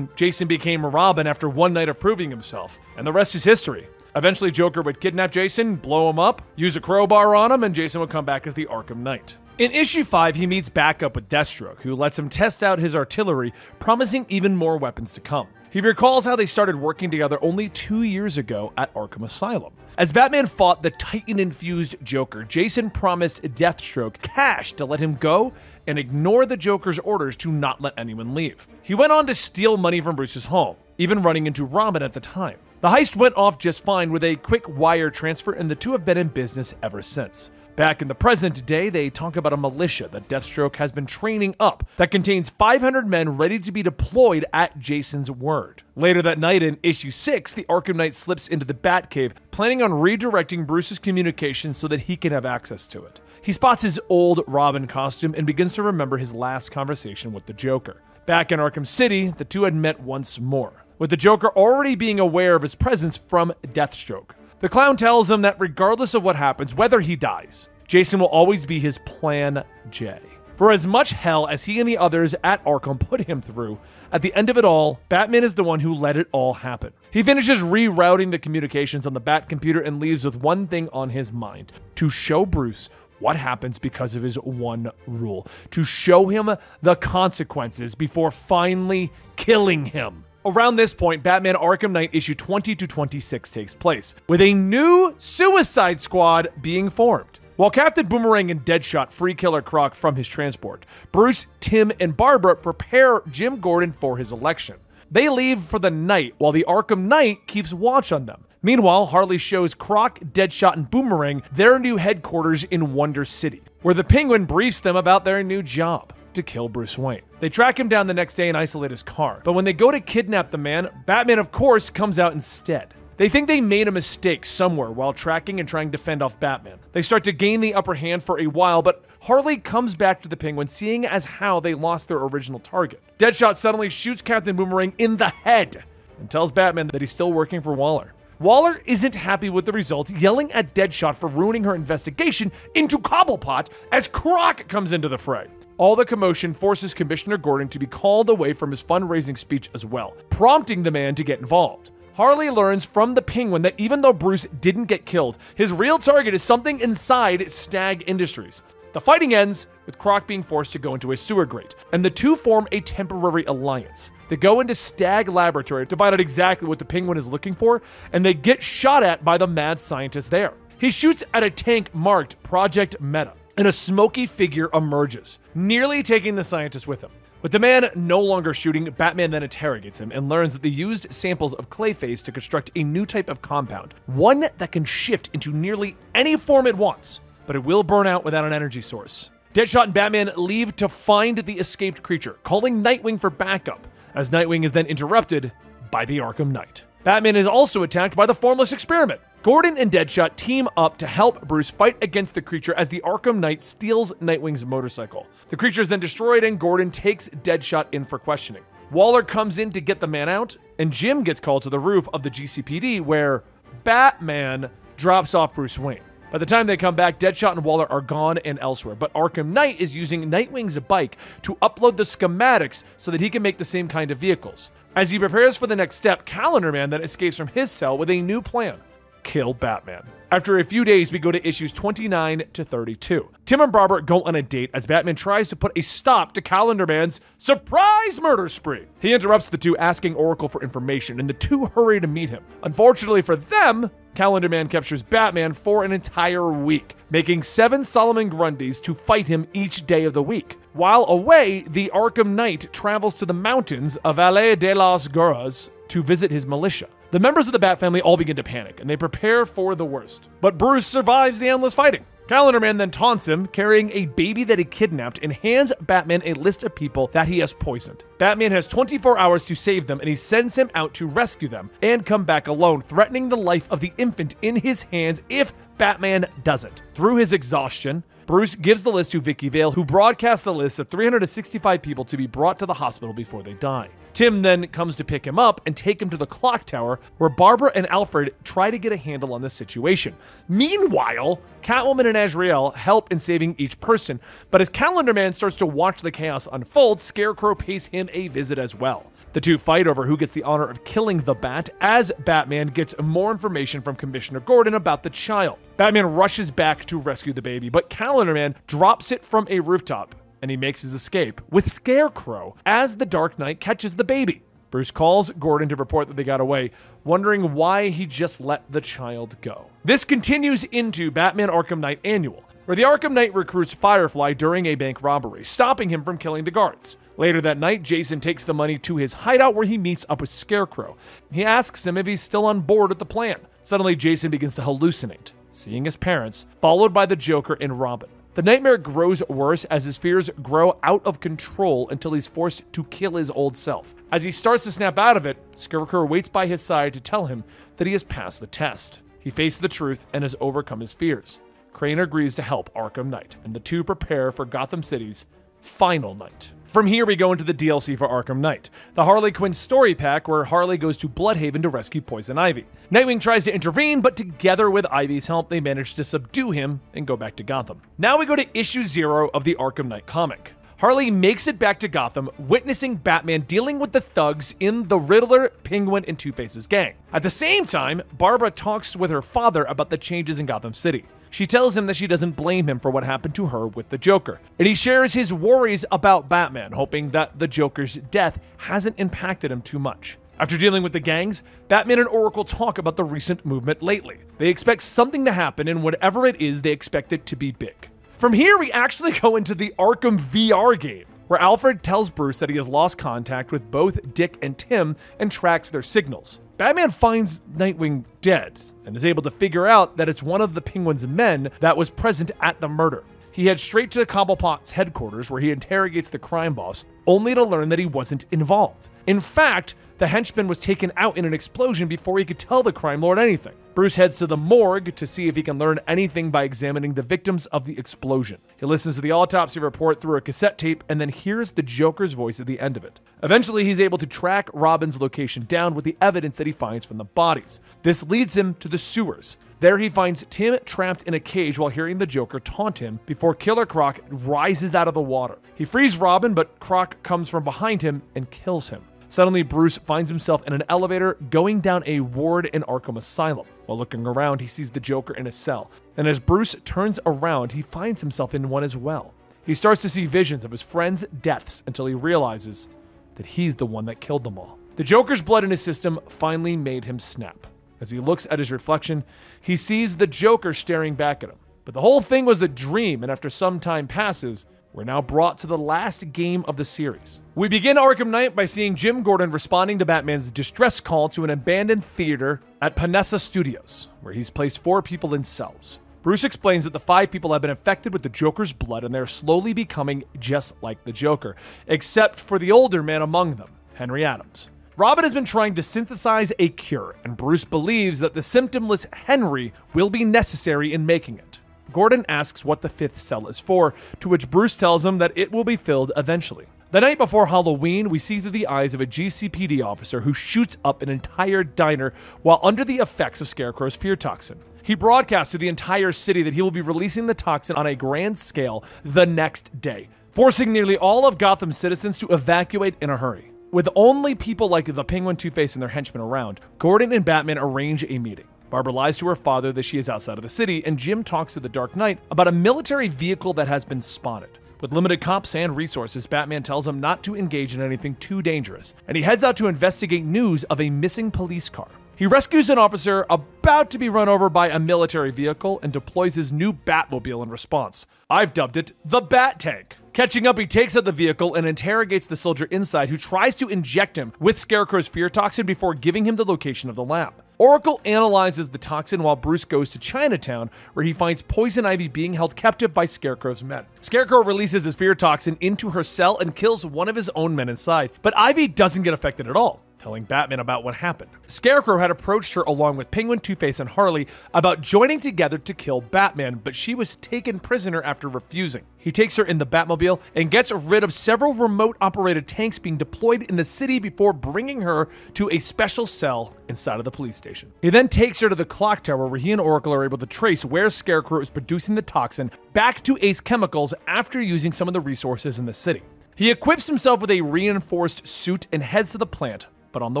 Jason became Robin after one night of proving himself, and the rest is history. Eventually, Joker would kidnap Jason, blow him up, use a crowbar on him, and Jason would come back as the Arkham Knight. In issue 5, he meets back up with Deathstroke, who lets him test out his artillery, promising even more weapons to come. He recalls how they started working together only 2 years ago at Arkham Asylum. As Batman fought the Titan-infused Joker, Jason promised Deathstroke cash to let him go and ignore the Joker's orders to not let anyone leave. He went on to steal money from Bruce's home, even running into Robin at the time. The heist went off just fine with a quick wire transfer, and the two have been in business ever since. Back in the present day, they talk about a militia that Deathstroke has been training up that contains 500 men ready to be deployed at Jason's word. Later that night in issue 6, the Arkham Knight slips into the Batcave, planning on redirecting Bruce's communications so that he can have access to it. He spots his old Robin costume and begins to remember his last conversation with the Joker. Back in Arkham City, the two had met once more, with the Joker already being aware of his presence from Deathstroke. The Clown tells him that regardless of what happens, whether he dies, Jason will always be his Plan J. For as much hell as he and the others at Arkham put him through, at the end of it all, Batman is the one who let it all happen. He finishes rerouting the communications on the Bat computer and leaves with one thing on his mind: to show Bruce what happens because of his one rule. To show him the consequences before finally killing him. Around this point, Batman Arkham Knight issue 20 to 26 takes place, with a new Suicide Squad being formed. While Captain Boomerang and Deadshot free Killer Croc from his transport, Bruce, Tim, and Barbara prepare Jim Gordon for his election. They leave for the night while the Arkham Knight keeps watch on them. Meanwhile, Harley shows Croc, Deadshot, and Boomerang their new headquarters in Wonder City, where the Penguin briefs them about their new job: to kill Bruce Wayne. They track him down the next day and isolate his car, but when they go to kidnap the man, Batman of course comes out instead. They think they made a mistake somewhere while tracking and trying to fend off Batman. They start to gain the upper hand for a while, but Harley comes back to the Penguin, seeing as how they lost their original target. Deadshot suddenly shoots Captain Boomerang in the head and tells Batman that he's still working for Waller. Waller isn't happy with the result, yelling at Deadshot for ruining her investigation into Cobblepot as Croc comes into the fray. All the commotion forces Commissioner Gordon to be called away from his fundraising speech as well, prompting the man to get involved. Harley learns from the Penguin that even though Bruce didn't get killed, his real target is something inside Stag Industries. The fighting ends with Croc being forced to go into a sewer grate, and the two form a temporary alliance. They go into Stag Laboratory to find out exactly what the Penguin is looking for, and they get shot at by the mad scientist there. He shoots at a tank marked Project Meta, and a smoky figure emerges, nearly taking the scientist with him. With the man no longer shooting, Batman then interrogates him and learns that they used samples of Clayface to construct a new type of compound, one that can shift into nearly any form it wants, but it will burn out without an energy source. Deadshot and Batman leave to find the escaped creature, calling Nightwing for backup, as Nightwing is then interrupted by the Arkham Knight. Batman is also attacked by the Formless Experiment. Gordon and Deadshot team up to help Bruce fight against the creature as the Arkham Knight steals Nightwing's motorcycle. The creature is then destroyed and Gordon takes Deadshot in for questioning. Waller comes in to get the man out, and Jim gets called to the roof of the GCPD where Batman drops off Bruce Wayne. By the time they come back, Deadshot and Waller are gone and elsewhere, but Arkham Knight is using Nightwing's bike to upload the schematics so that he can make the same kind of vehicles. As he prepares for the next step, Calendar Man then escapes from his cell with a new plan: kill Batman. After a few days, we go to issues 29 to 32. Tim and Barbara go on a date as Batman tries to put a stop to Calendar Man's surprise murder spree. He interrupts the two, asking Oracle for information, and the two hurry to meet him. Unfortunately for them, Calendar Man captures Batman for an entire week, making 7 Solomon Grundys to fight him each day of the week. While away, the Arkham Knight travels to the mountains of Valle de las Guerras to visit his militia. The members of the Bat family all begin to panic, and they prepare for the worst. But Bruce survives the endless fighting. Calendar Man then taunts him, carrying a baby that he kidnapped, and hands Batman a list of people that he has poisoned. Batman has 24 hours to save them, and he sends him out to rescue them and come back alone, threatening the life of the infant in his hands if Batman doesn't. Through his exhaustion, Bruce gives the list to Vicky Vale, who broadcasts the list of 365 people to be brought to the hospital before they die. Tim then comes to pick him up and take him to the clock tower, where Barbara and Alfred try to get a handle on the situation. Meanwhile, Catwoman and Azrael help in saving each person, but as Calendar Man starts to watch the chaos unfold, Scarecrow pays him a visit as well. The two fight over who gets the honor of killing the Bat, as Batman gets more information from Commissioner Gordon about the child. Batman rushes back to rescue the baby, but Calendar Man drops it from a rooftop, and he makes his escape with Scarecrow as the Dark Knight catches the baby. Bruce calls Gordon to report that they got away, wondering why he just let the child go. This continues into Batman Arkham Knight Annual, where the Arkham Knight recruits Firefly during a bank robbery, stopping him from killing the guards. Later that night, Jason takes the money to his hideout where he meets up with Scarecrow. He asks him if he's still on board with the plan. Suddenly, Jason begins to hallucinate, seeing his parents, followed by the Joker and Robin. The nightmare grows worse as his fears grow out of control until he's forced to kill his old self. As he starts to snap out of it, Scarecrow waits by his side to tell him that he has passed the test. He faces the truth and has overcome his fears. Crane agrees to help Arkham Knight, and the two prepare for Gotham City's final night. From here, we go into the DLC for Arkham Knight, the Harley Quinn story pack where Harley goes to Bloodhaven to rescue Poison Ivy. Nightwing tries to intervene, but together with Ivy's help, they manage to subdue him and go back to Gotham. Now we go to issue 0 of the Arkham Knight comic. Harley makes it back to Gotham, witnessing Batman dealing with the thugs in the Riddler, Penguin, and Two-Face's gang. At the same time, Barbara talks with her father about the changes in Gotham City. She tells him that she doesn't blame him for what happened to her with the Joker, and he shares his worries about Batman, hoping that the Joker's death hasn't impacted him too much. After dealing with the gangs, Batman and Oracle talk about the recent movement lately. They expect something to happen, and whatever it is, they expect it to be big. From here, we actually go into the Arkham VR game, where Alfred tells Bruce that he has lost contact with both Dick and Tim and tracks their signals. Batman finds Nightwing dead and is able to figure out that it's one of the Penguin's men that was present at the murder. He heads straight to Cobblepot's headquarters, where he interrogates the crime boss, only to learn that he wasn't involved. In fact, the henchman was taken out in an explosion before he could tell the crime lord anything. Bruce heads to the morgue to see if he can learn anything by examining the victims of the explosion. He listens to the autopsy report through a cassette tape and then hears the Joker's voice at the end of it. Eventually, he's able to track Robin's location down with the evidence that he finds from the bodies. This leads him to the sewers. There he finds Tim trapped in a cage while hearing the Joker taunt him before Killer Croc rises out of the water. He frees Robin, but Croc comes from behind him and kills him. Suddenly, Bruce finds himself in an elevator going down a ward in Arkham Asylum. While looking around, he sees the Joker in a cell. And as Bruce turns around, he finds himself in one as well. He starts to see visions of his friends' deaths until he realizes that he's the one that killed them all. The Joker's blood in his system finally made him snap. As he looks at his reflection, he sees the Joker staring back at him. But the whole thing was a dream, and after some time passes, we're now brought to the last game of the series. We begin Arkham Knight by seeing Jim Gordon responding to Batman's distress call to an abandoned theater at Panessa Studios, where he's placed 4 people in cells. Bruce explains that the 5 people have been infected with the Joker's blood and they're slowly becoming just like the Joker, except for the older man among them, Henry Adams. Robin has been trying to synthesize a cure, and Bruce believes that the symptomless Henry will be necessary in making it. Gordon asks what the 5th cell is for, to which Bruce tells him that it will be filled eventually. The night before Halloween, we see through the eyes of a GCPD officer who shoots up an entire diner while under the effects of Scarecrow's fear toxin. He broadcasts to the entire city that he will be releasing the toxin on a grand scale the next day, forcing nearly all of Gotham's citizens to evacuate in a hurry. With only people like the Penguin, Two-Face, and their henchmen around, Gordon and Batman arrange a meeting. Barbara lies to her father that she is outside of the city, and Jim talks to the Dark Knight about a military vehicle that has been spotted. With limited cops and resources, Batman tells him not to engage in anything too dangerous, and he heads out to investigate news of a missing police car. He rescues an officer about to be run over by a military vehicle and deploys his new Batmobile in response. I've dubbed it the Bat Tank. Catching up, he takes out the vehicle and interrogates the soldier inside, who tries to inject him with Scarecrow's fear toxin before giving him the location of the lab. Oracle analyzes the toxin while Bruce goes to Chinatown, where he finds Poison Ivy being held captive by Scarecrow's men. Scarecrow releases his fear toxin into her cell and kills one of his own men inside, but Ivy doesn't get affected at all, telling Batman about what happened. Scarecrow had approached her along with Penguin, Two-Face, and Harley about joining together to kill Batman, but she was taken prisoner after refusing. He takes her in the Batmobile and gets rid of several remote-operated tanks being deployed in the city before bringing her to a special cell inside of the police station. He then takes her to the clock tower, where he and Oracle are able to trace where Scarecrow is producing the toxin back to Ace Chemicals after using some of the resources in the city. He equips himself with a reinforced suit and heads to the plant, but on the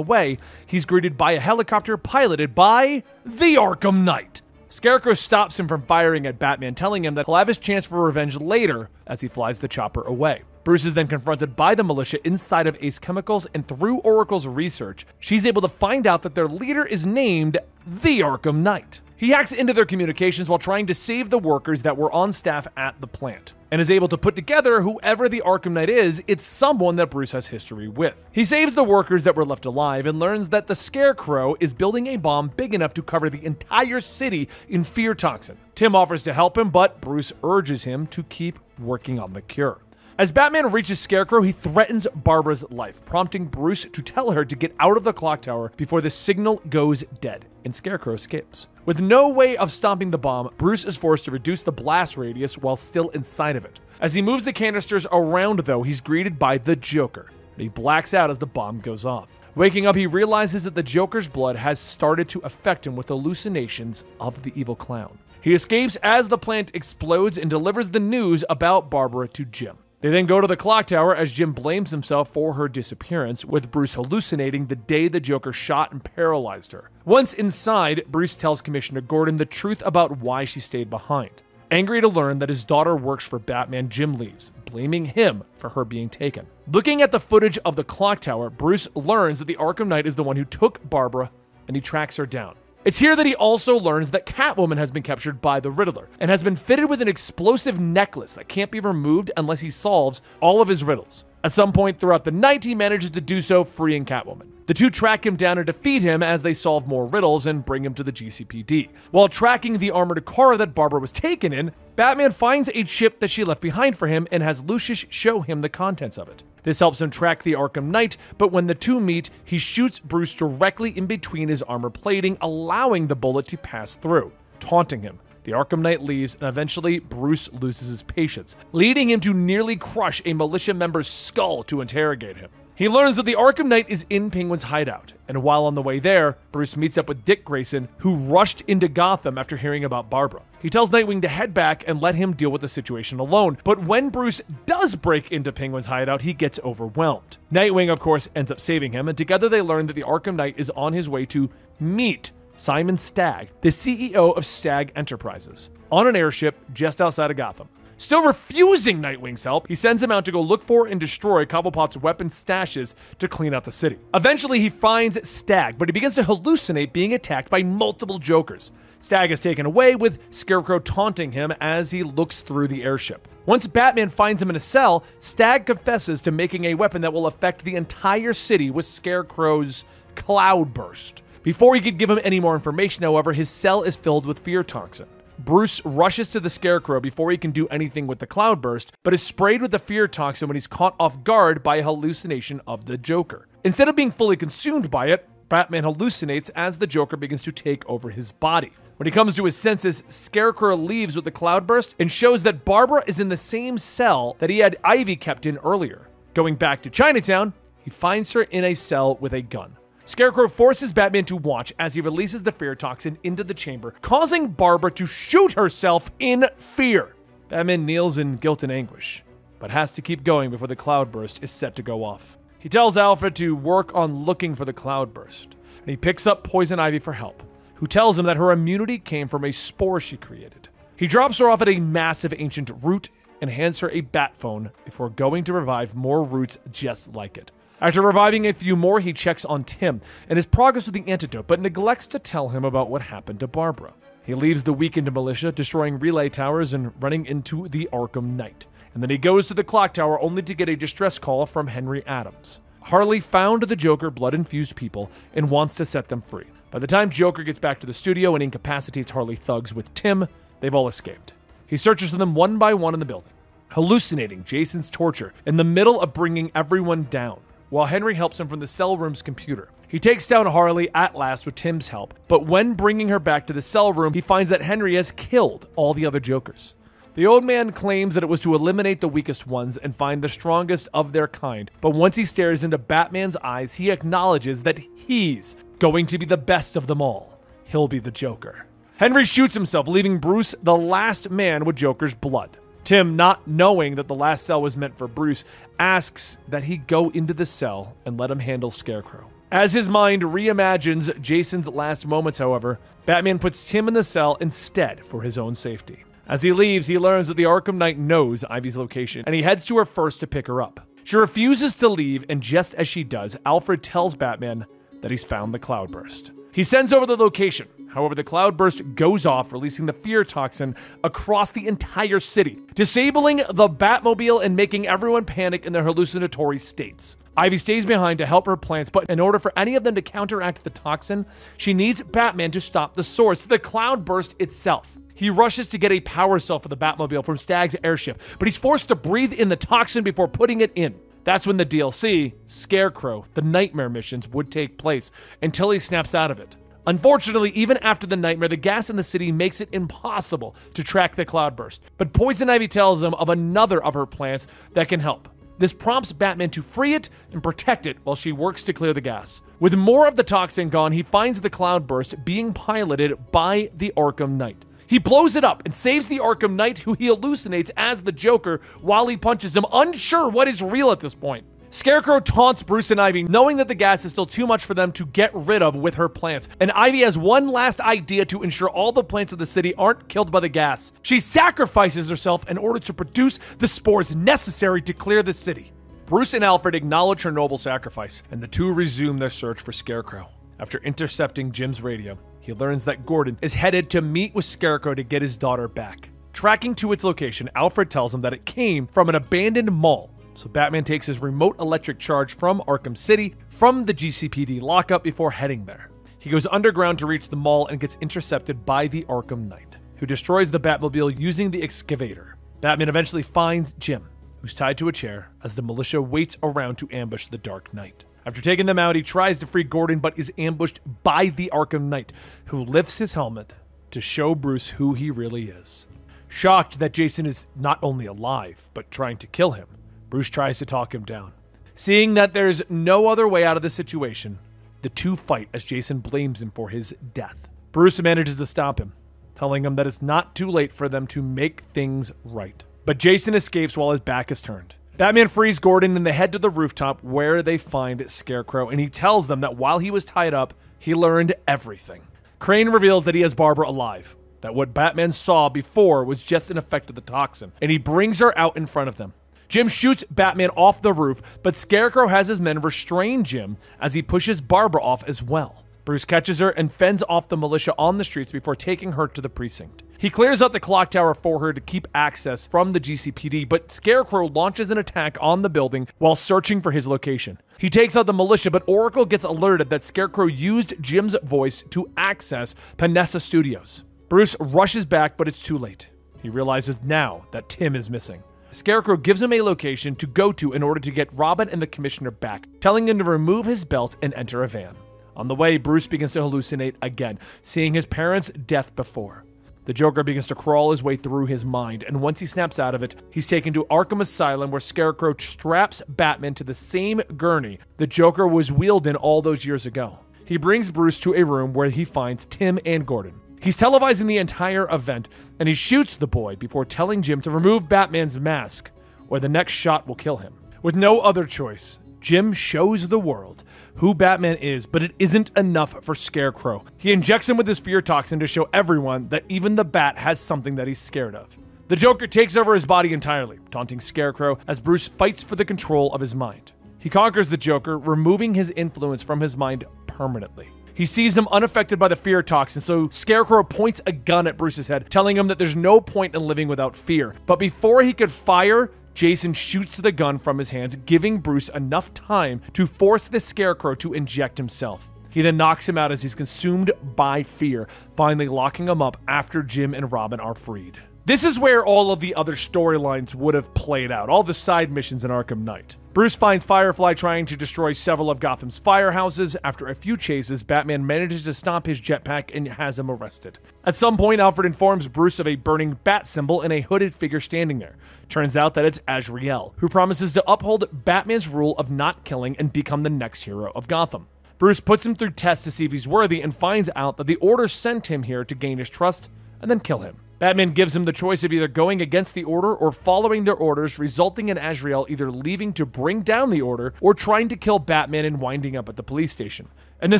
way, he's greeted by a helicopter piloted by the Arkham Knight. Scarecrow stops him from firing at Batman, telling him that he'll have his chance for revenge later as he flies the chopper away. Bruce is then confronted by the militia inside of Ace Chemicals, and through Oracle's research, she's able to find out that their leader is named the Arkham Knight. He hacks into their communications while trying to save the workers that were on staff at the plant, and is able to put together whoever the Arkham Knight is. It's someone that Bruce has history with. He saves the workers that were left alive and learns that the Scarecrow is building a bomb big enough to cover the entire city in fear toxin. Tim offers to help him, but Bruce urges him to keep working on the cure. As Batman reaches Scarecrow, he threatens Barbara's life, prompting Bruce to tell her to get out of the clock tower before the signal goes dead, and Scarecrow escapes. With no way of stopping the bomb, Bruce is forced to reduce the blast radius while still inside of it. As he moves the canisters around, though, he's greeted by the Joker, and he blacks out as the bomb goes off. Waking up, he realizes that the Joker's blood has started to affect him with hallucinations of the evil clown. He escapes as the plant explodes and delivers the news about Barbara to Jim. They then go to the clock tower as Jim blames himself for her disappearance, with Bruce hallucinating the day the Joker shot and paralyzed her. Once inside, Bruce tells Commissioner Gordon the truth about why she stayed behind. Angry to learn that his daughter works for Batman, Jim leaves, blaming him for her being taken. Looking at the footage of the clock tower, Bruce learns that the Arkham Knight is the one who took Barbara, and he tracks her down. It's here that he also learns that Catwoman has been captured by the Riddler and has been fitted with an explosive necklace that can't be removed unless he solves all of his riddles. At some point throughout the night, he manages to do so, freeing Catwoman. The two track him down and defeat him as they solve more riddles and bring him to the GCPD. While tracking the armored car that Barbara was taken in, Batman finds a chip that she left behind for him and has Lucius show him the contents of it. This helps him track the Arkham Knight, but when the two meet, he shoots Bruce directly in between his armor plating, allowing the bullet to pass through, taunting him. The Arkham Knight leaves, and eventually Bruce loses his patience, leading him to nearly crush a militia member's skull to interrogate him. He learns that the Arkham Knight is in Penguin's hideout, and while on the way there, Bruce meets up with Dick Grayson, who rushed into Gotham after hearing about Barbara. He tells Nightwing to head back and let him deal with the situation alone, but when Bruce does break into Penguin's hideout, he gets overwhelmed. Nightwing, of course, ends up saving him, and together they learn that the Arkham Knight is on his way to meet Simon Stagg, the CEO of Stagg Enterprises, on an airship just outside of Gotham. Still refusing Nightwing's help, he sends him out to go look for and destroy Cobblepot's weapon stashes to clean out the city. Eventually, he finds Stagg, but he begins to hallucinate being attacked by multiple Jokers. Stagg is taken away, with Scarecrow taunting him as he looks through the airship. Once Batman finds him in a cell, Stagg confesses to making a weapon that will affect the entire city with Scarecrow's Cloudburst. Before he could give him any more information, however, his cell is filled with fear toxin. Bruce rushes to the Scarecrow before he can do anything with the Cloudburst, but is sprayed with the fear toxin when he's caught off guard by a hallucination of the Joker. Instead of being fully consumed by it, Batman hallucinates as the Joker begins to take over his body. When he comes to his senses, Scarecrow leaves with the Cloudburst and shows that Barbara is in the same cell that he had Ivy kept in earlier. Going back to Chinatown, he finds her in a cell with a gun. Scarecrow forces Batman to watch as he releases the fear toxin into the chamber, causing Barbara to shoot herself in fear. Batman kneels in guilt and anguish, but has to keep going before the Cloudburst is set to go off. He tells Alfred to work on looking for the Cloudburst, and he picks up Poison Ivy for help, who tells him that her immunity came from a spore she created. He drops her off at a massive ancient root and hands her a bat phone before going to revive more roots just like it. After reviving a few more, he checks on Tim and his progress with the antidote, but neglects to tell him about what happened to Barbara. He leaves the weakened militia, destroying relay towers and running into the Arkham Knight. And then he goes to the clock tower only to get a distress call from Henry Adams. Harley found the Joker blood-infused people and wants to set them free. By the time Joker gets back to the studio and incapacitates Harley thugs with Tim, they've all escaped. He searches for them one by one in the building, hallucinating Jason's torture in the middle of bringing everyone down, while Henry helps him from the cell room's computer. He takes down Harley at last with Tim's help, but when bringing her back to the cell room, he finds that Henry has killed all the other Jokers. The old man claims that it was to eliminate the weakest ones and find the strongest of their kind, but once he stares into Batman's eyes, he acknowledges that he's going to be the best of them all. He'll be the Joker. Henry shoots himself, leaving Bruce the last man with Joker's blood. Tim, not knowing that the last cell was meant for Bruce, asks that he go into the cell and let him handle Scarecrow. As his mind reimagines Jason's last moments, however, Batman puts Tim in the cell instead for his own safety. As he leaves, he learns that the Arkham Knight knows Ivy's location, and he heads to her first to pick her up. She refuses to leave, and just as she does, Alfred tells Batman that he's found the Cloudburst. He sends over the location. However, the Cloudburst goes off, releasing the fear toxin across the entire city, disabling the Batmobile and making everyone panic in their hallucinatory states. Ivy stays behind to help her plants, but in order for any of them to counteract the toxin, she needs Batman to stop the source, the Cloudburst itself. He rushes to get a power cell for the Batmobile from Stagg's airship, but he's forced to breathe in the toxin before putting it in. That's when the DLC, Scarecrow, the Nightmare missions, would take place, until he snaps out of it. Unfortunately, even after the nightmare, the gas in the city makes it impossible to track the Cloudburst, but Poison Ivy tells him of another of her plants that can help. This prompts Batman to free it and protect it while she works to clear the gas. With more of the toxin gone, he finds the Cloudburst being piloted by the Arkham Knight. He blows it up and saves the Arkham Knight, who he hallucinates as the Joker while he punches him, unsure what is real at this point. Scarecrow taunts Bruce and Ivy, knowing that the gas is still too much for them to get rid of with her plants, and Ivy has one last idea to ensure all the plants of the city aren't killed by the gas. She sacrifices herself in order to produce the spores necessary to clear the city. Bruce and Alfred acknowledge her noble sacrifice, and the two resume their search for Scarecrow. After intercepting Jim's radio, he learns that Gordon is headed to meet with Scarecrow to get his daughter back. Tracking to its location, Alfred tells him that it came from an abandoned mall. So Batman takes his remote electric charge from Arkham City from the GCPD lockup before heading there. He goes underground to reach the mall and gets intercepted by the Arkham Knight, who destroys the Batmobile using the excavator. Batman eventually finds Jim, who's tied to a chair, as the militia waits around to ambush the Dark Knight. After taking them out, he tries to free Gordon but is ambushed by the Arkham Knight, who lifts his helmet to show Bruce who he really is. Shocked that Jason is not only alive, but trying to kill him, Bruce tries to talk him down. Seeing that there's no other way out of the situation, the two fight as Jason blames him for his death. Bruce manages to stop him, telling him that it's not too late for them to make things right. But Jason escapes while his back is turned. Batman frees Gordon and they head to the rooftop where they find Scarecrow, and he tells them that while he was tied up, he learned everything. Crane reveals that he has Barbara alive, that what Batman saw before was just an effect of the toxin, and he brings her out in front of them. Jim shoots Batman off the roof, but Scarecrow has his men restrain Jim as he pushes Barbara off as well. Bruce catches her and fends off the militia on the streets before taking her to the precinct. He clears out the clock tower for her to keep access from the GCPD, but Scarecrow launches an attack on the building while searching for his location. He takes out the militia, but Oracle gets alerted that Scarecrow used Jim's voice to access Panessa Studios. Bruce rushes back, but it's too late. He realizes now that Tim is missing. Scarecrow gives him a location to go to in order to get Robin and the Commissioner back, telling him to remove his belt and enter a van. On the way, Bruce begins to hallucinate again, seeing his parents' death before. The Joker begins to crawl his way through his mind, and once he snaps out of it, he's taken to Arkham Asylum, where Scarecrow straps Batman to the same gurney the Joker was wielding all those years ago. He brings Bruce to a room where he finds Tim and Gordon. He's televising the entire event, and he shoots the boy before telling Jim to remove Batman's mask, or the next shot will kill him. With no other choice, Jim shows the world who Batman is, but it isn't enough for Scarecrow. He injects him with his fear toxin to show everyone that even the Bat has something that he's scared of. The Joker takes over his body entirely, taunting Scarecrow as Bruce fights for the control of his mind. He conquers the Joker, removing his influence from his mind permanently. He sees him unaffected by the fear toxin, so Scarecrow points a gun at Bruce's head, telling him that there's no point in living without fear. But before he could fire, Jason shoots the gun from his hands, giving Bruce enough time to force the Scarecrow to inject himself. He then knocks him out as he's consumed by fear, finally locking him up after Jim and Robin are freed. This is where all of the other storylines would have played out, all the side missions in Arkham Knight. Bruce finds Firefly trying to destroy several of Gotham's firehouses. After a few chases, Batman manages to stop his jetpack and has him arrested. At some point, Alfred informs Bruce of a burning bat symbol and a hooded figure standing there. Turns out that it's Azrael, who promises to uphold Batman's rule of not killing and become the next hero of Gotham. Bruce puts him through tests to see if he's worthy and finds out that the Order sent him here to gain his trust and then kill him. Batman gives him the choice of either going against the Order or following their orders, resulting in Azrael either leaving to bring down the Order or trying to kill Batman and winding up at the police station. And the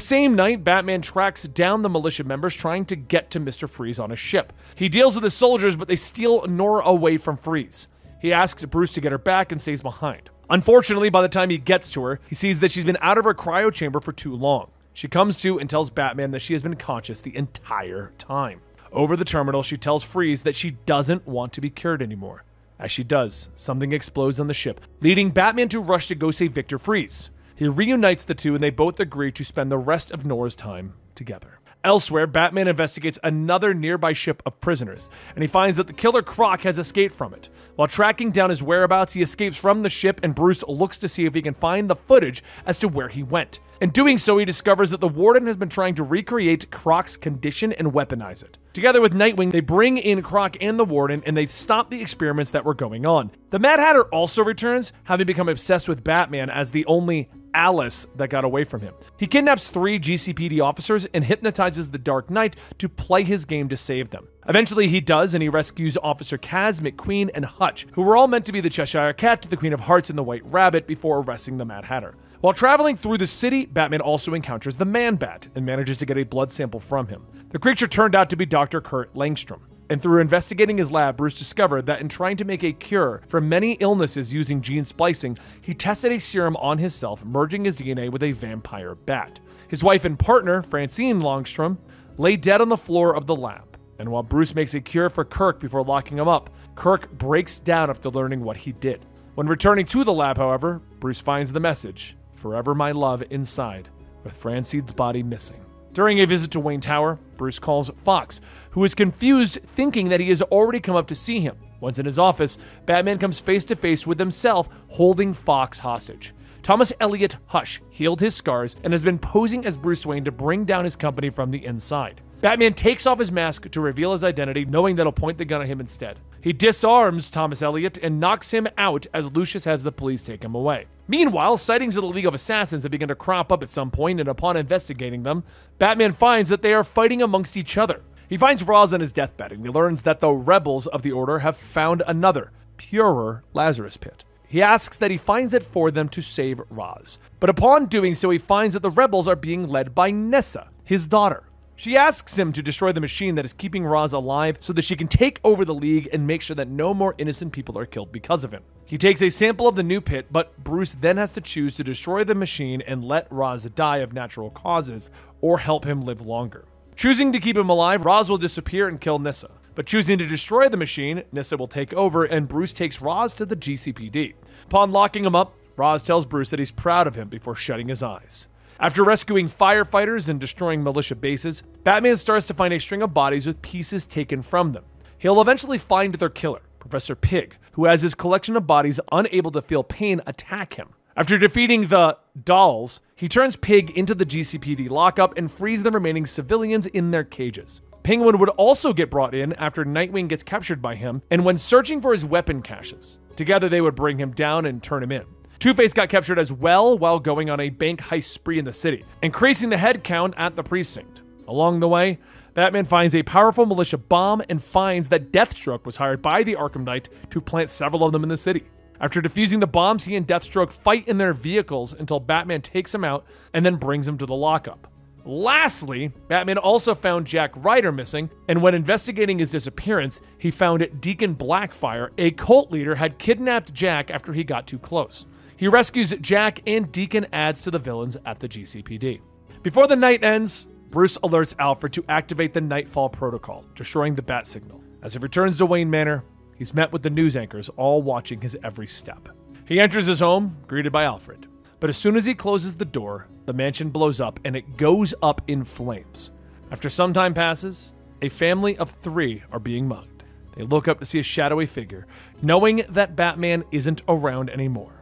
same night, Batman tracks down the militia members trying to get to Mr. Freeze on a ship. He deals with the soldiers, but they steal Nora away from Freeze. He asks Bruce to get her back and stays behind. Unfortunately, by the time he gets to her, he sees that she's been out of her cryo chamber for too long. She comes to and tells Batman that she has been conscious the entire time. Over the terminal, she tells Freeze that she doesn't want to be cured anymore. As she does, something explodes on the ship, leading Batman to rush to go save Victor Freeze. He reunites the two and they both agree to spend the rest of Nora's time together. Elsewhere, Batman investigates another nearby ship of prisoners, and he finds that the killer Croc has escaped from it. While tracking down his whereabouts, he escapes from the ship, and Bruce looks to see if he can find the footage as to where he went. In doing so, he discovers that the Warden has been trying to recreate Croc's condition and weaponize it. Together with Nightwing, they bring in Croc and the Warden, and they stop the experiments that were going on. The Mad Hatter also returns, having become obsessed with Batman as the only Alice that got away from him. He kidnaps 3 GCPD officers and hypnotizes the Dark Knight to play his game to save them. Eventually he does, and he rescues Officer Kaz, McQueen, and Hutch, who were all meant to be the Cheshire Cat, the Queen of Hearts, and the White Rabbit before arresting the Mad Hatter. While traveling through the city, Batman also encounters the Man-Bat and manages to get a blood sample from him. The creature turned out to be Dr. Kurt Langstrom. And through investigating his lab, Bruce discovered that in trying to make a cure for many illnesses using gene splicing, he tested a serum on himself, merging his DNA with a vampire bat. His wife and partner, Francine Langstrom, lay dead on the floor of the lab. And while Bruce makes a cure for Kirk before locking him up, Kirk breaks down after learning what he did. When returning to the lab, however, Bruce finds the message, "Forever my love," inside, with Francine's body missing. During a visit to Wayne Tower, Bruce calls Fox, who is confused, thinking that he has already come up to see him. Once in his office, Batman comes face to face with himself, holding Fox hostage. Thomas Elliot Hush healed his scars and has been posing as Bruce Wayne to bring down his company from the inside. Batman takes off his mask to reveal his identity, knowing that he'll point the gun at him instead. He disarms Thomas Elliot and knocks him out as Lucius has the police take him away. Meanwhile, sightings of the League of Assassins have begun to crop up at some point, and upon investigating them, Batman finds that they are fighting amongst each other. He finds Ra's on his deathbed, and he learns that the rebels of the Order have found another, purer Lazarus Pit. He asks that he finds it for them to save Ra's. But upon doing so, he finds that the rebels are being led by Nessa, his daughter. She asks him to destroy the machine that is keeping Ra's alive so that she can take over the League and make sure that no more innocent people are killed because of him. He takes a sample of the new pit, but Bruce then has to choose to destroy the machine and let Ra's die of natural causes or help him live longer. Choosing to keep him alive, Ra's will disappear and kill Nissa. But choosing to destroy the machine, Nissa will take over, and Bruce takes Ra's to the GCPD. Upon locking him up, Ra's tells Bruce that he's proud of him before shutting his eyes. After rescuing firefighters and destroying militia bases, Batman starts to find a string of bodies with pieces taken from them. He'll eventually find their killer, Professor Pig, who has his collection of bodies unable to feel pain attack him. After defeating the dolls, he turns Pig into the GCPD lockup and frees the remaining civilians in their cages. Penguin would also get brought in after Nightwing gets captured by him, and when searching for his weapon caches. Together they would bring him down and turn him in. Two-Face got captured as well while going on a bank heist spree in the city, increasing the head count at the precinct. Along the way, Batman finds a powerful militia bomb and finds that Deathstroke was hired by the Arkham Knight to plant several of them in the city. After defusing the bombs, he and Deathstroke fight in their vehicles until Batman takes him out and then brings him to the lockup. Lastly, Batman also found Jack Ryder missing, and when investigating his disappearance, he found Deacon Blackfire, a cult leader, had kidnapped Jack after he got too close. He rescues Jack, and Deacon adds to the villains at the GCPD. Before the night ends, Bruce alerts Alfred to activate the Nightfall Protocol, destroying the bat signal. As he returns to Wayne Manor, he's met with the news anchors, all watching his every step. He enters his home, greeted by Alfred. But as soon as he closes the door, the mansion blows up and it goes up in flames. After some time passes, a family of 3 are being mugged. They look up to see a shadowy figure, knowing that Batman isn't around anymore.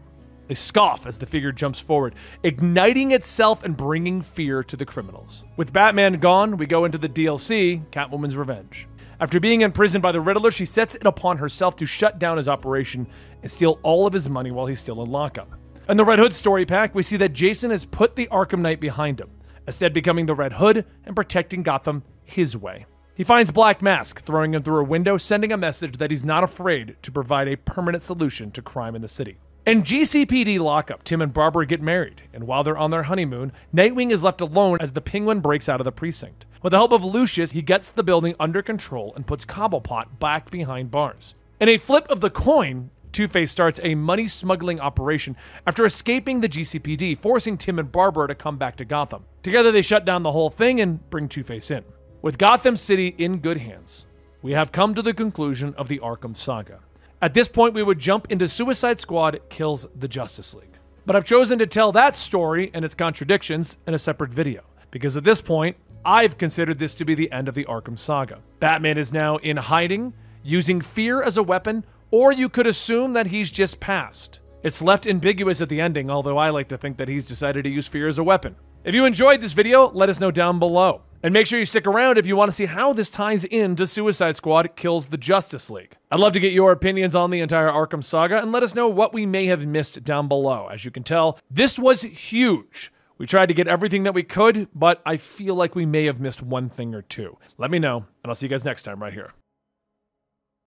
They scoff as the figure jumps forward, igniting itself and bringing fear to the criminals. With Batman gone, we go into the DLC, Catwoman's Revenge. After being imprisoned by the Riddler, she sets it upon herself to shut down his operation and steal all of his money while he's still in lockup. In the Red Hood story pack, we see that Jason has put the Arkham Knight behind him, instead becoming the Red Hood and protecting Gotham his way. He finds Black Mask, throwing him through a window, sending a message that he's not afraid to provide a permanent solution to crime in the city. In GCPD lockup, Tim and Barbara get married, and while they're on their honeymoon, Nightwing is left alone as the Penguin breaks out of the precinct. With the help of Lucius, he gets the building under control and puts Cobblepot back behind bars. In a flip of the coin, Two-Face starts a money smuggling operation after escaping the GCPD, forcing Tim and Barbara to come back to Gotham. Together they shut down the whole thing and bring Two-Face in. With Gotham City in good hands, we have come to the conclusion of the Arkham saga. At this point, we would jump into Suicide Squad Kills the Justice League. But I've chosen to tell that story and its contradictions in a separate video, because at this point, I've considered this to be the end of the Arkham saga. Batman is now in hiding, using fear as a weapon, or you could assume that he's just passed. It's left ambiguous at the ending, although I like to think that he's decided to use fear as a weapon. If you enjoyed this video, let us know down below. And make sure you stick around if you want to see how this ties into Suicide Squad Kills the Justice League. I'd love to get your opinions on the entire Arkham saga, and let us know what we may have missed down below. As you can tell, this was huge. We tried to get everything that we could, but I feel like we may have missed one thing or two. Let me know, and I'll see you guys next time right here.